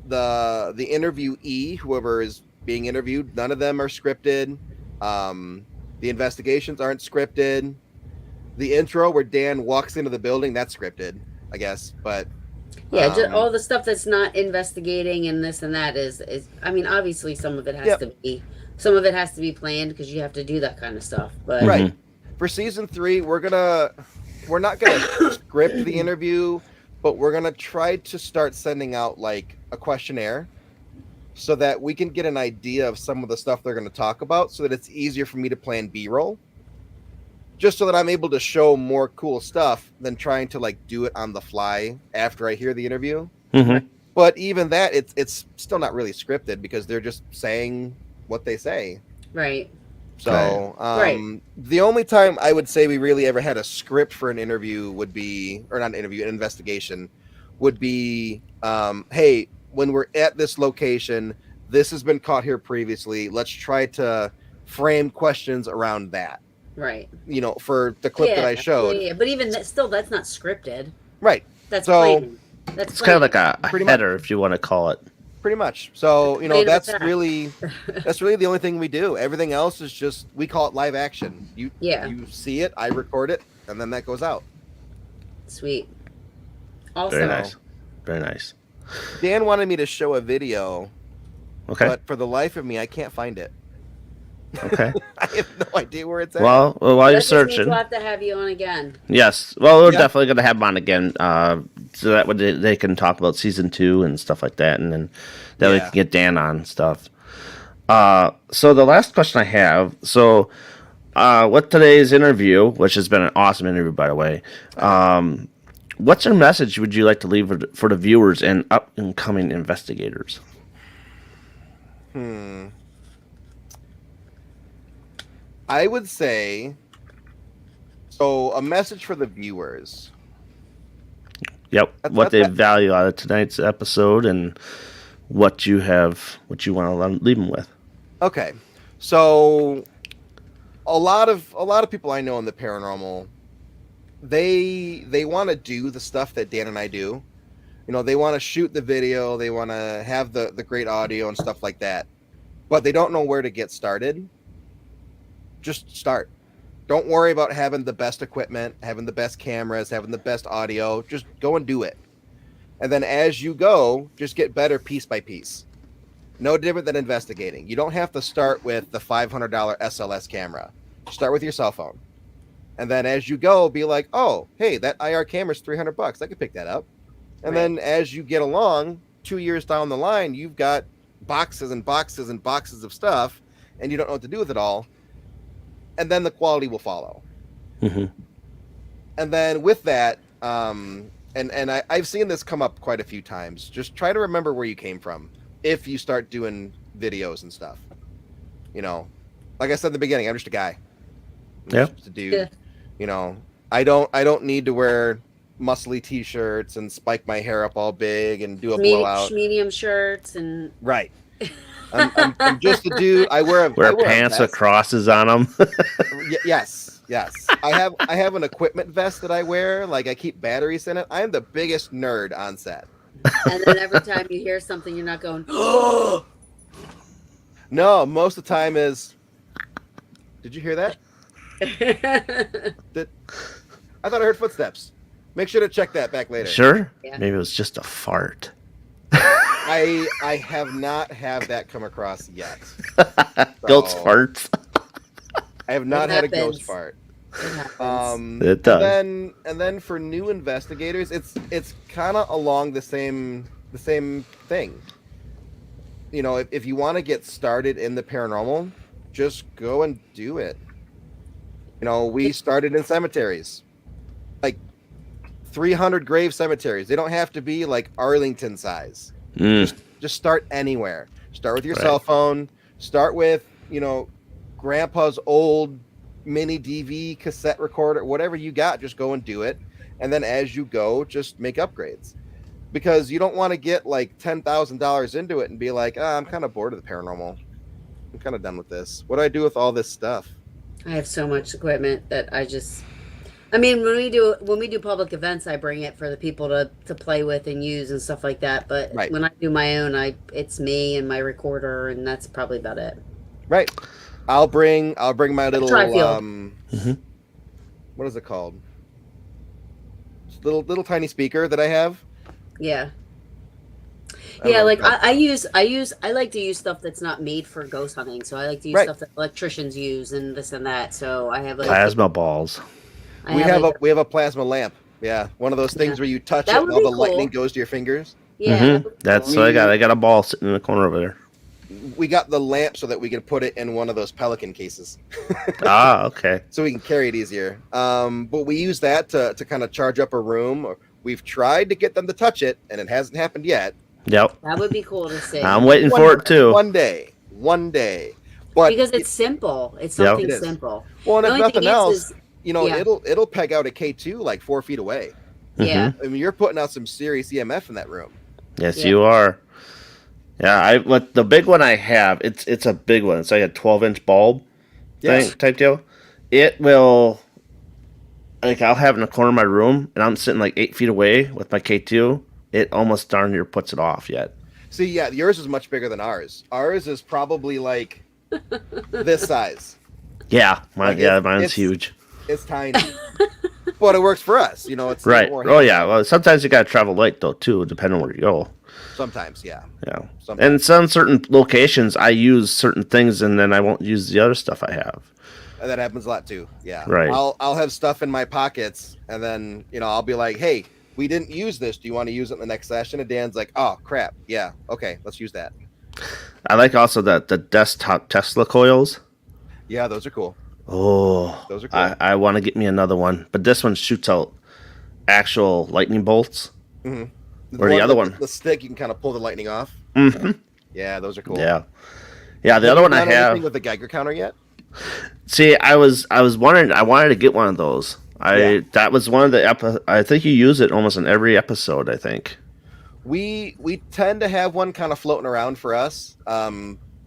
the interviewee, whoever is being interviewed, none of them are scripted. The investigations aren't scripted. The intro where Dan walks into the building, that's scripted, I guess. But Yeah, just all the stuff that's not investigating and this and that is I mean, obviously some of it has to be planned because you have to do that kind of stuff. But right. For season 3, we're not gonna script the interview, but we're gonna try to start sending out like a questionnaire so that we can get an idea of some of the stuff they're gonna talk about, so that it's easier for me to plan B-roll. Just so that I'm able to show more cool stuff than trying to like do it on the fly after I hear the interview. Mm-hmm. But even that, it's still not really scripted because they're just saying what they say. right. So, Right. The only time I would say we really ever had a script for an interview would be, or not an interview, an investigation, would be, hey, when we're at this location, this has been caught here previously. Let's try to frame questions around that. Right. For the clip that I showed. Yeah, but even that, still, that's not scripted. Right. That's So, planning. That's It's kind of like a Pretty header, if you want to call it. Pretty much. So, Creative that's attack. really the only thing we do. Everything else is just, we call it live action. You see it, I record it, and then that goes out. Sweet. Also, Very nice. Very nice. Dan wanted me to show a video, Okay. but for the life of me, I can't find it. Okay. I have no idea where it's at. Well, while that you're just means searching, we'll have to have you on again. yes. Well, we're Yeah. definitely going to have them on again, so that way they can talk about season 2 and stuff like that, and then we Yeah. can get Dan on stuff. So the last question I have, with today's interview, which has been an awesome interview, by the way, what's your message would you like to leave for the viewers and up and coming investigators? I would say, so a message for the viewers. Yep, what they value out of tonight's episode and what you want to leave them with. Okay, so a lot of people I know in the paranormal, they want to do the stuff that Dan and I do. You know, they want to shoot the video, they want to have the great audio and stuff like that, but they don't know where to get started. Just start. Don't worry about having the best equipment, having the best cameras, having the best audio. Just go and do it. And then as you go, just get better piece by piece. No different than investigating. You don't have to start with the $500 SLS camera. Start with your cell phone. And then as you go, be like, oh, hey, that IR camera's $300. I could pick that up. And then as you get along, 2 years down the line, you've got boxes and boxes and boxes of stuff, and you don't know what to do with it all. And then the quality will follow. Mm-hmm. And then with that, I've seen this come up quite a few times. Just try to remember where you came from if you start doing videos and stuff. You know, like I said in the beginning, I'm just a guy. Yeah. Just a dude. Yeah. You know, I don't need to wear muscly t-shirts and spike my hair up all big and do a blowout. Medium shirts and right. I'm just a dude. I wear pants with crosses on them. Yes. I have an equipment vest that I wear. Like I keep batteries in it. I am the biggest nerd on set. And then every time you hear something, you're not going, oh. No, most of the time is. Did you hear that? I thought I heard footsteps. Make sure to check that back later. Sure. Yeah. Maybe it was just a fart. I have not had that come across yet. Ghost farts. I have not had a ghost fart. It does. And then for new investigators, it's kind of along the same thing. You know, if you want to get started in the paranormal, just go and do it. You know, we started in cemeteries, like 300 grave cemeteries. They don't have to be like Arlington size. Just start anywhere. Start with your cell phone. Start with, you know, grandpa's old mini DV cassette recorder, whatever you got, just go and do it. And then as you go, just make upgrades, because you don't want to get like $10,000 into it and be like, I'm kind of bored of the paranormal. I'm kind of done with this. What do I do with all this stuff? I have so much equipment that I mean, when we do public events, I bring it for the people to play with and use and stuff like that. But when I do my own, it's me and my recorder, and that's probably about it. Right. I'll bring my little what is it called? Little tiny speaker that I have. Yeah. Yeah, like I like to use stuff that's not made for ghost hunting. So I like to use stuff that electricians use and this and that. So I have like plasma balls. We have a plasma lamp. Yeah, one of those things where you touch it while the lightning goes to your fingers. Yeah, that's what I got. I got a ball sitting in the corner over there. We got the lamp so that we can put it in one of those Pelican cases. Okay. So we can carry it easier. But we use that to kind of charge up a room. We've tried to get them to touch it, and it hasn't happened yet. Yep. That would be cool to see. I'm waiting for it too. One day. But because it's simple. It's something simple. Well, and if nothing else, you know, it'll peg out a K2 like 4 feet away. Yeah. I mean, you're putting out some serious EMF in that room. Yes, you are. Yeah, the big one I have, it's a big one. It's like a 12-inch bulb type deal. It will, like, I'll have it in the corner of my room, and I'm sitting like 8 feet away with my K2. It almost darn near puts it off yet. See, yeah, yours is much bigger than ours. Ours is probably like this size. Yeah, mine's huge. It's tiny, but it works for us. You know, it's right. Oh yeah. Well, sometimes you gotta travel light though too, depending on where you go. Sometimes, yeah. Yeah. And some certain locations, I use certain things, and then I won't use the other stuff I have. And that happens a lot too. Yeah. Right. I'll have stuff in my pockets, and then I'll be like, hey, we didn't use this. Do you want to use it in the next session? And Dan's like, oh crap, yeah, okay, let's use that. I like also the desktop Tesla coils. Yeah, those are cool. Oh, Those are cool. I want to get me another one, but this one shoots out actual lightning bolts. Mhm. Or the other with one. the stick, you can kind of pull the lightning off. Hmm. Yeah, those are cool. Yeah, yeah. The Have other you one I done anything have. with the Geiger counter yet? See, I was wondering. I wanted to get one of those. Yeah. That was one of the. I think you use it almost in every episode. I think. We tend to have one kind of floating around for us.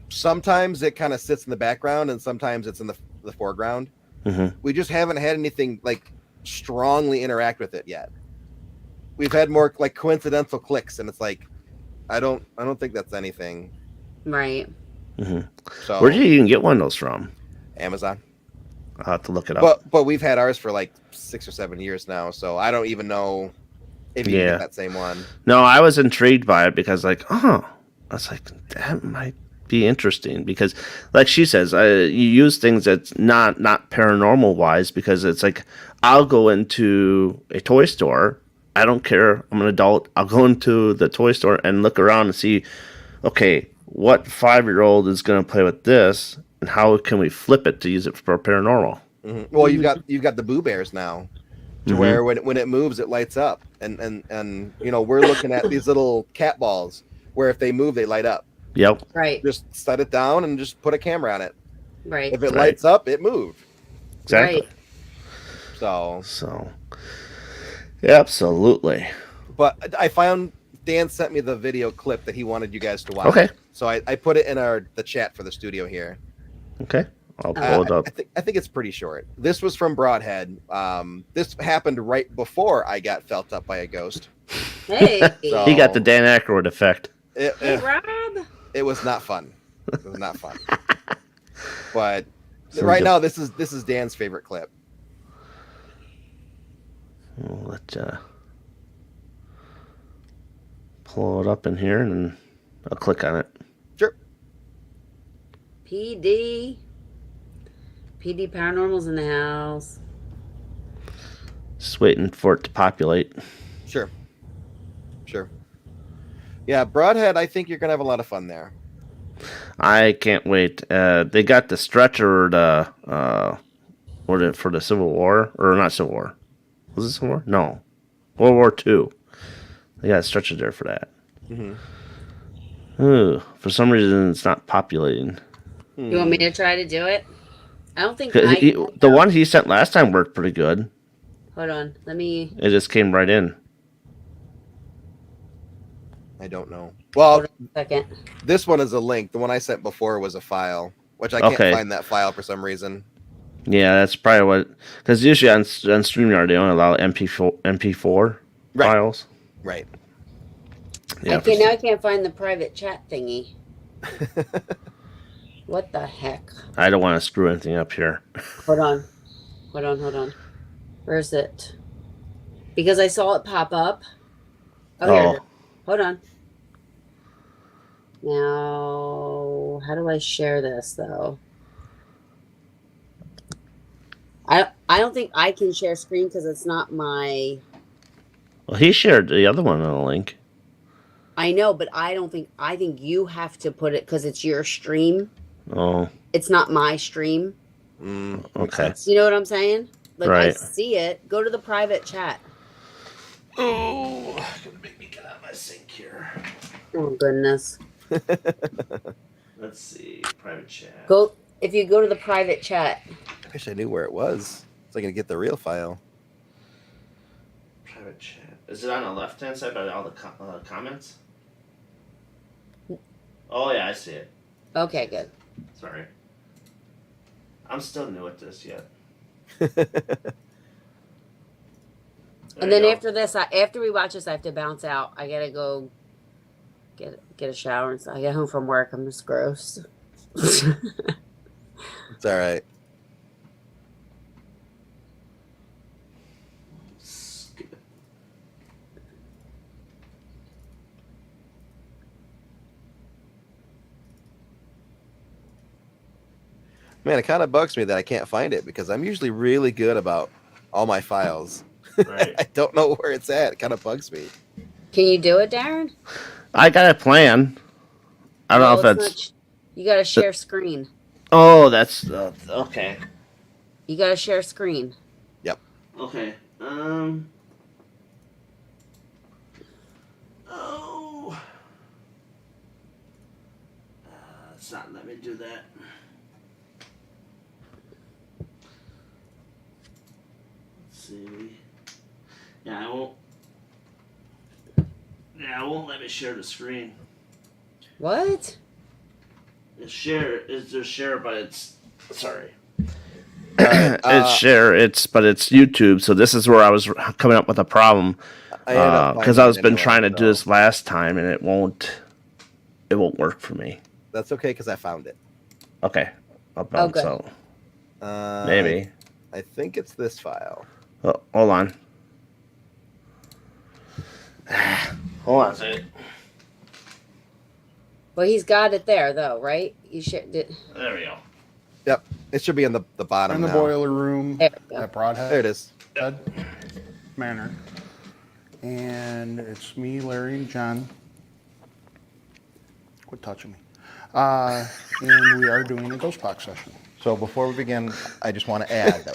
Sometimes it kind of sits in the background, and sometimes it's in the foreground. Hmm. We just haven't had anything like strongly interact with it yet. We've had more like coincidental clicks, and it's like I don't think that's anything. Right. Hmm. So Where did you even get one of those from? Amazon. I'll have to look it up. But we've had ours for like 6 or 7 years now, so I don't even know if you can Yeah. get that same one. No, I was intrigued by it because, like, I was like, that might be interesting because, like she says, you use things that's not paranormal wise because it's like I'll go into a toy store. I don't care. I'm an adult. I'll go into the toy store and look around and see, okay, what 5-year-old is going to play with this, and how can we flip it to use it for paranormal? Mhm. Well, you've got the Boo Bears now, to Mhm. where when it moves, it lights up, and we're looking at these little cat balls where if they move, they light up. Yep. Right. Just set it down and just put a camera on it. Right. If it Right. lights up, it moved. Exactly. Right. So, So, absolutely. but I found Dan sent me the video clip that he wanted you guys to watch. Okay. So I put it in the chat for the studio here. Okay. I'll pull it up. I think it's pretty short. This was from Broadhead. This happened right before I got felt up by a ghost. Hey. So- He got the Dan Aykroyd effect. It, Hey, Rob. it was not fun. It was not fun. But So right the- now, this is Dan's favorite clip. Let's pull it up in here and then I'll click on it. Sure. PD. PD Paranormal's in the house. Just waiting for it to populate. Sure. Yeah, Broadhead, I think you're going to have a lot of fun there. I can't wait. They got the stretcher for the Civil War, or not Civil War. Was it Civil War? No, World War II. They got a stretcher there for that. Mm-hmm. Ooh, for some reason, it's not populating. You want me to try to do it? I don't think 'Cause I. the one he sent last time worked pretty good. Hold on. Let me. It just came right in. I don't know. Well, Hold on a second. this one is a link. The one I sent before was a file, which I can't Okay. find that file for some reason. Yeah, that's probably what. Because usually on StreamYard they only allow MP4 Right. files. Right. Yeah. Okay, now I can't find the private chat thingy. What the heck? I don't want to screw anything up here. Hold on. Where is it? Because I saw it pop up. Oh, here it is. Hold on. Now, how do I share this though? I don't think I can share screen because it's not my. Well, he shared the other one on the link. I know, but I don't think. I think you have to put it because it's your stream. Oh, It's not my stream. okay. You know what I'm saying? Like I Right. see it. Go to the private chat. Oh, gonna make me get out of my sink here. Oh goodness. Let's see, private chat. Go if you go to the private chat. I wish I knew where it was, so I can get the real file. Private chat. Is it on the left-hand side by all the comments? Oh yeah, I see it. Okay, good. Sorry. I'm still new at this yet. And then after this, after we watch this, I have to bounce out. I gotta go get a shower and stuff. I get home from work. I'm just gross. It's all right. Man, it kind of bugs me that I can't find it because I'm usually really good about all my files. Right. I don't know where it's at. It kind of bugs me. Can you do it, Darren? I got a plan. I don't know if it's that's. not. You gotta share screen. Oh, that's okay. You gotta share screen. Yep. Okay. Oh. It's not letting me do that. Let's see. Yeah, I won't. Yeah, it won't let me share the screen. What? It's share. It's just share, but it's sorry. All right. It's share. But it's YouTube. So this is where I was coming up with a problem I ended up because finding I it was been anyway, trying to do so this last time and it won't work for me. That's okay because I found it. Okay, I'll Oh, bounce good. out. Maybe. Maybe. I think it's this file. Oh, hold on. Hold on a second. Well, he's got it there, though, right? You shared it. There we go. Yep. It should be in the bottom In the now. boiler room There we go. at Broadhead There it is. Manor. And it's me, Larry, and John. Quit touching me. And we are doing a ghost box session. So before we begin, I just want to add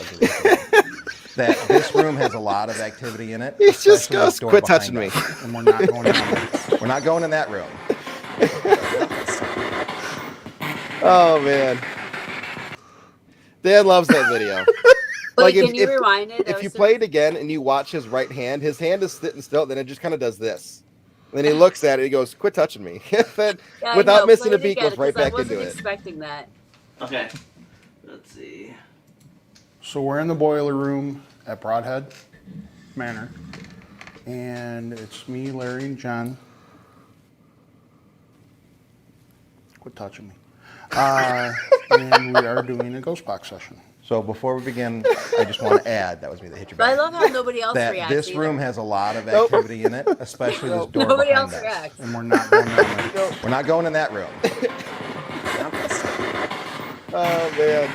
that this room has a lot of activity in it. He just especially this goes, door quit behind touching me. us. And we're not going down there. We're not going in that room. Oh, man. Dan loves that video. Wait, can you rewind it? If you play it again and you watch his right hand, his hand is sitting still, then it just kind of does this. And then he looks at it, he goes, quit touching me. Then, Yeah, without missing play a it beat, again, goes right 'cause back I wasn't into it. expecting that. Okay. Let's see. So we're in the boiler room at Broadhead Manor. And it's me, Larry, and John. Quit touching me. And we are doing a ghost box session. So before we begin, I just want to add, that was me that hit your But I back, love how nobody else that reacts. this either. room has a lot of activity in it, especially this door Nobody behind else us. reacts. And we're not going down there. We're not going in that room. Oh, man.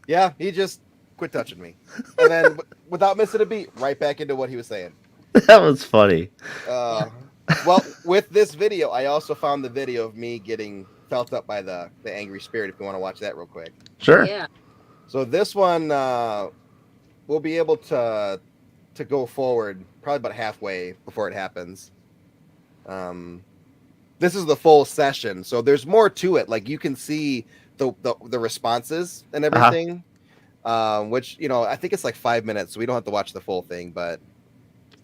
Yeah, he just quit touching me. And then, without missing a beat, right back into what he was saying. That was funny. Well, with this video, I also found the video of me getting felt up by the angry spirit, if you want to watch that real quick. Sure. Yeah. So this one, we'll be able to go forward probably about halfway before it happens. This is the full session, so there's more to it. Like you can see the responses and everything, which I think it's like 5 minutes, so we don't have to watch the full thing. But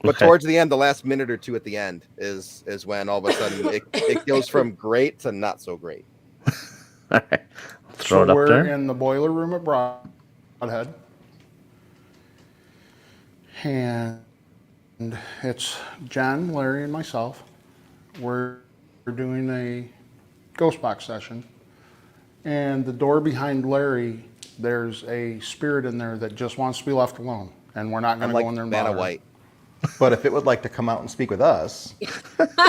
Okay. towards the end, the last minute or two at the end is when all of a sudden it goes from great to not so great. All right. Throw it So up we're there. in the boiler room at Broadhead. And it's John, Larry, and myself. We're doing a ghost box session. And the door behind Larry, there's a spirit in there that just wants to be left alone. And we're not going I'm to like go in there and Vanna bother. White. But if it would like to come out and speak with us,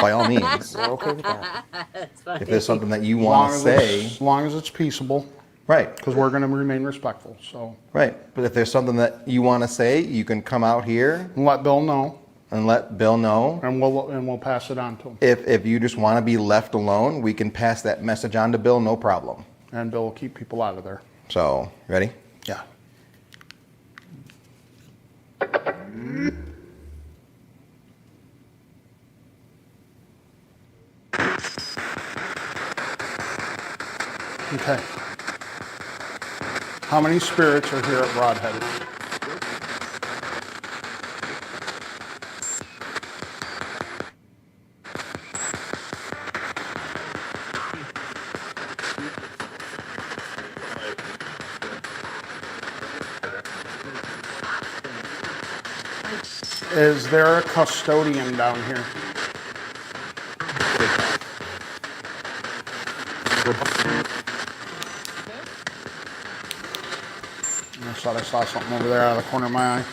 by all means, We're okay with that. That's funny. if there's something that you As want to say, as long as it's peaceable, right, because we're going to remain respectful. So right. But if there's something that you want to say, you can come out here let Bill know, and let Bill know. and we'll pass it on to him. If you just want to be left alone, we can pass that message on to Bill, no problem. And Bill will keep people out of there. So, ready? Yeah. Okay. How many spirits are here at Broadhead? Is there a custodian down here? I thought I saw something over there out of the corner of my eye.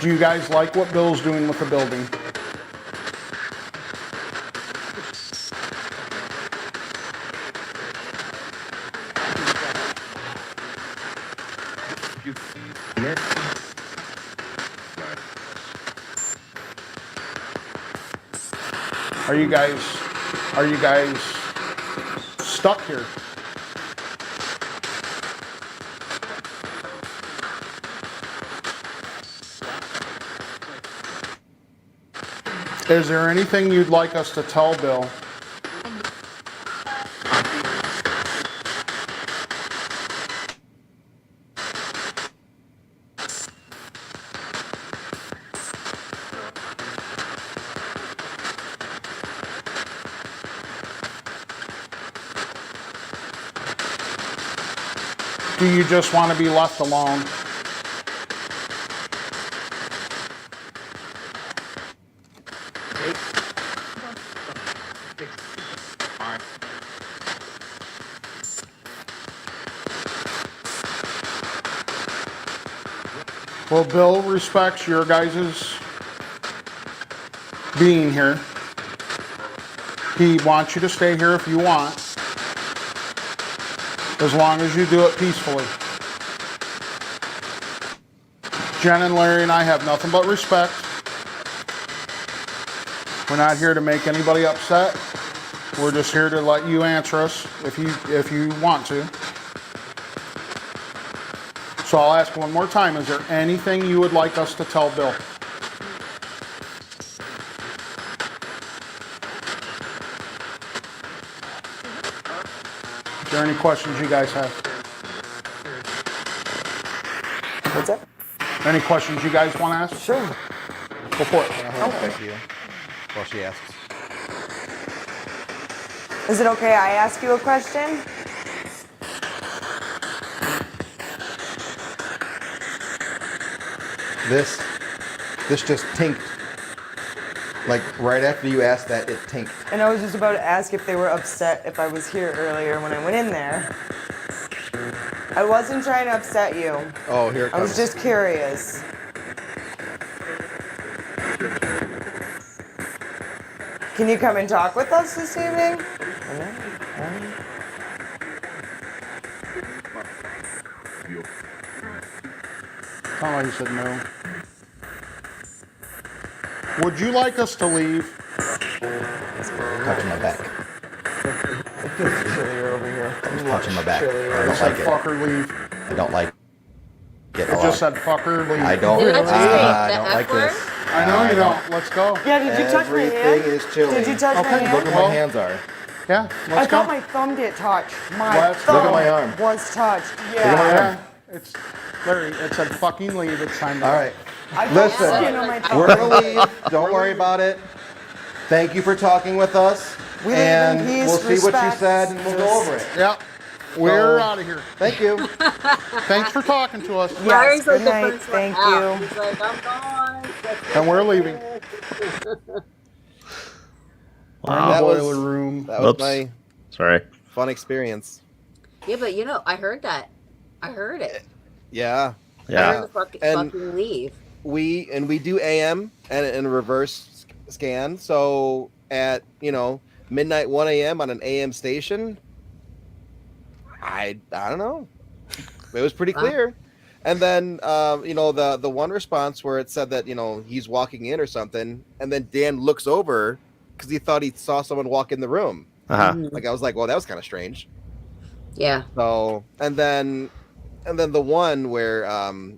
Do you guys like what Bill's doing with the building? Are you guys stuck here? Is there anything you'd like us to tell Bill? Do you just want to be left alone? Well, Bill respects your guys' being here. He wants you to stay here if you want, as long as you do it peacefully. Jen and Larry and I have nothing but respect. We're not here to make anybody upset. We're just here to let you answer us if you want to. So I'll ask one more time, is there anything you would like us to tell Bill? Is there any questions you guys have? What's up? Any questions you guys want to ask? Sure. Go for it. Thank you. Well, she asks. Is it okay I ask you a question? This just tinked. Like right after you asked that, it tinked. And I was just about to ask if they were upset if I was here earlier when I went in there. I wasn't trying to upset you. Oh, here it I comes. was just curious. Can you come and talk with us this evening? Somebody said no. Would you like us to leave? Touching my back. It feels chillier over here. Touching my back. I It don't said like it. fucker leave. I don't like it. It just said fucker leave. I don't. Did I just say I the don't F like word? this. I know you don't. Let's go. Yeah, did you touch my Everything hand? is chilly. Did you touch my Okay, hand? Look where my hands are. Yeah, I let's thought go. my thumb did touch. My Let's thumb look at my arm. was touched. Look at my Yeah. arm. Yeah, it's Larry. It said fucking leave. It's time to All right. I felt Listen, skin on my thumb. we're gonna leave. Don't worry about it. Thank you for talking with us. We leave in And peace, we'll see what you respect, said and we'll go over it. Yeah, we're So- out of here. Thank you. Thanks for talking to us. Yes, Larry's like good the night. first Thank one out. you. He's like, I'm gone. And we're leaving. Wow. That was- Boiler room. That was Oops. my Sorry. fun experience. Yeah, but you know, I heard that. I heard it. Yeah. I Yeah. heard the And- fucking leave. We do AM and in a reverse scan. So at midnight 1 a.m. on an AM station, I don't know. It was pretty Wow. clear. And then the one response where it said that he's walking in or something, and then Dan looks over because he thought he saw someone walk in the room. Uh-huh. Like I was like, well, that was kind of strange. Yeah. So and then the one where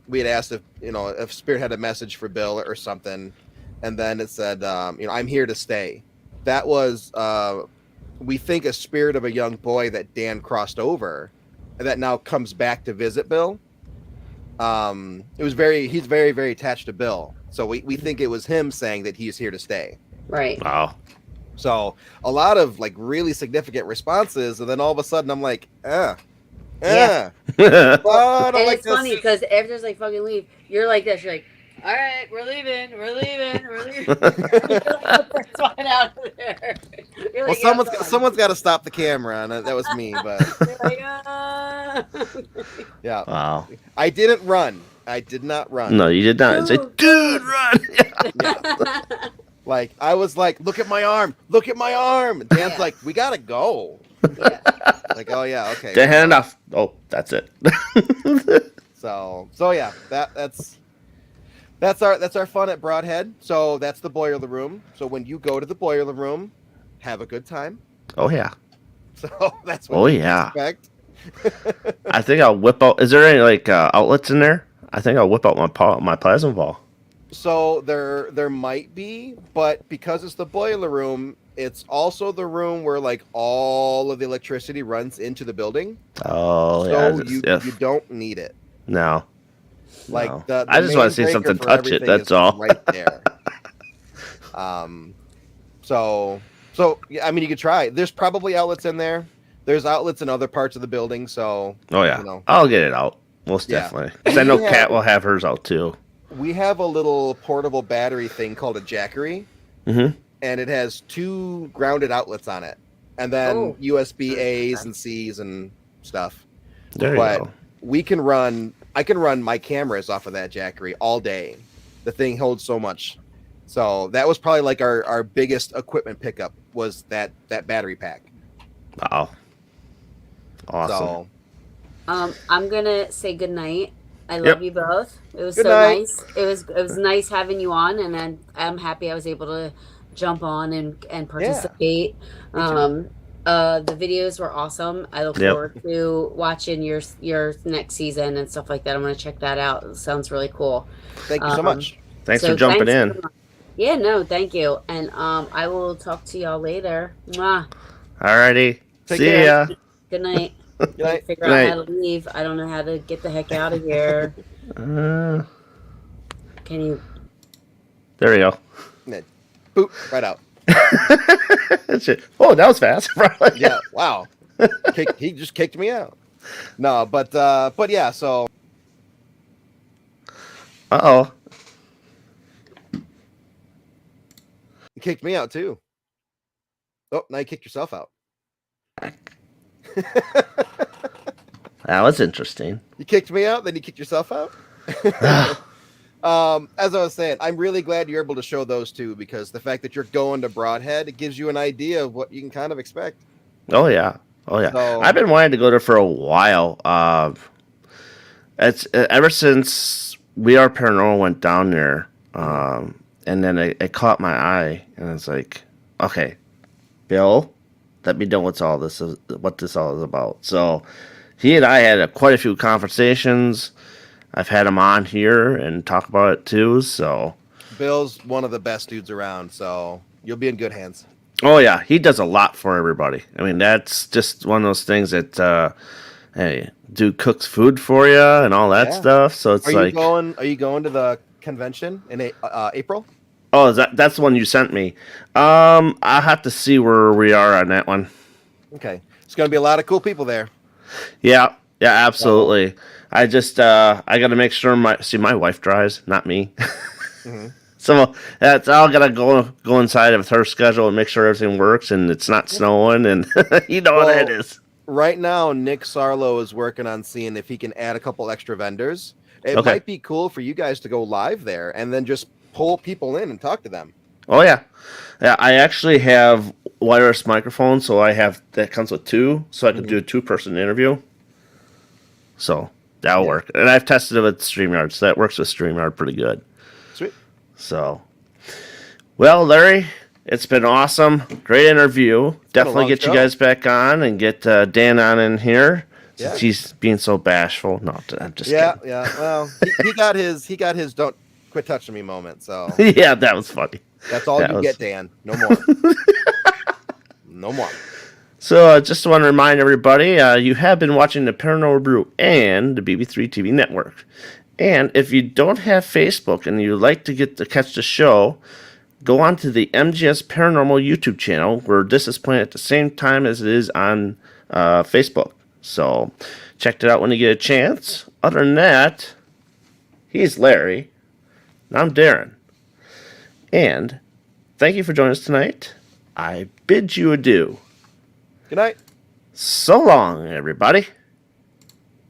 we had asked if Spirit had a message for Bill or something, and then it said I'm here to stay. That was we think a spirit of a young boy that Dan crossed over, and that now comes back to visit Bill. He's very very attached to Bill, so we think it was him saying that he's here to stay. Right. Wow. So a lot of like really significant responses, and then all of a sudden I'm like, Yeah. oh, I don't And like it's this. funny because after it's like fucking leave, you're like this. You're like, all right, we're leaving. We're leaving. You're like the first one out of there. You're Well, like, someone's got to stop the camera, and that was me. But You're like, ah. yeah, Wow. I didn't run. I did not run. No, you did not. Say, dude, run. Yeah. Like I was like, look at my arm. Look at my arm. And Dan's like, we gotta go. Yeah. Like, oh yeah, okay. Dan hand off. Oh, that's it. So yeah, that's our fun at Broadhead. So that's the boiler room. So when you go to the boiler room, have a good time. Oh yeah. So that's what Oh you yeah. expect. I think I'll whip out. Is there any like outlets in there? I think I'll whip out my plasma ball. So there might be, but because it's the boiler room, it's also the room where like all of the electricity runs into the building. Oh So yeah. you don't need it. No. Like No. the I just main want to see breaker something for touch it. everything That's is all. right there. So yeah, I mean, you could try. There's probably outlets in there. There's outlets in other parts of the building. So Oh yeah. you know, I'll get it out. Most Yeah. definitely. Because I know We have- Kat will have hers out too. we have a little portable battery thing called a Jackery, Mm-hmm. and it has 2 grounded outlets on it, and then Oh. USB A's and C's and stuff. There you But go. I can run my cameras off of that Jackery all day. The thing holds so much. So that was probably like our biggest equipment pickup was that battery pack. Wow. Awesome. So I'm gonna say good night. I Yep. love you both. It was Good so night. nice. It was nice having you on, and I'm happy I was able to jump on and participate. The videos were awesome. I look Yep. forward to watching your next season and stuff like that. I'm gonna check that out. It sounds really cool. thank you so much. Thanks So for jumping thanks in. so much. Yeah, no, thank you. And I will talk to y'all later. Mwah. Alrighty. Take See care. ya. Good night. Good night. Figure Good out how night. to leave. I don't know how to get the heck out of here. Can you? There we go. Yeah. Boop, right out. That's it. Oh, that was fast. Yeah, wow. He just kicked me out. No, but yeah, so Uh-oh. you kicked me out too. Oh, now you kicked yourself out. That was interesting. You kicked me out, then you kicked yourself out. As I was saying, I'm really glad you're able to show those two, because the fact that you're going to Broadhead, it gives you an idea of what you can kind of expect. Oh yeah. Oh yeah. So- I've been wanting to go there for a while. It's ever since We Are Paranormal went down there, and then it caught my eye, and it's like, okay, Bill, let me know what this all is about. So he and I had quite a few conversations. I've had him on here and talk about it too. So Bill's one of the best dudes around, so you'll be in good hands. oh yeah, he does a lot for everybody. I mean, that's just one of those things that hey, dude cooks food for you and all that Yeah. stuff. So it's Are like, you going to the convention in April? oh, that's the one you sent me. I'll have to see where we are on that one. Okay. It's going to be a lot of cool people there. Yeah, absolutely. I just I got to make sure my wife drives, not me. Mhm. So that's all gotta go inside of her schedule and make sure everything works and it's not snowing and you know what that is. Right now, Nick Sarlo is working on seeing if he can add a couple extra vendors. It Okay. might be cool for you guys to go live there and then just pull people in and talk to them. Oh yeah, I actually have wireless microphones, so I have that comes with 2, so I can do a 2-person interview. So that'll Yeah. work, and I've tested it with StreamYard, so that works with StreamYard pretty good. Sweet. So, well, Larry, it's been awesome, great interview. been a Definitely long get you show. guys back on and get Dan on in here. Yeah. Since he's being so bashful. No, I'm just Yeah, kidding. yeah. Well, he got his don't quit touching me moment. So Yeah, that was funny. that's all That you was- get, Dan. No more. No more. So just want to remind everybody, you have been watching the Paranormal Brew and the BB3 TV Network. And if you don't have Facebook and you'd like to catch the show, go on to the MGS Paranormal YouTube channel, where this is playing at the same time as it is on Facebook. So check it out when you get a chance. Other than that, he's Larry, and I'm Darren. And thank you for joining us tonight. I bid you adieu. Good night. So long, everybody.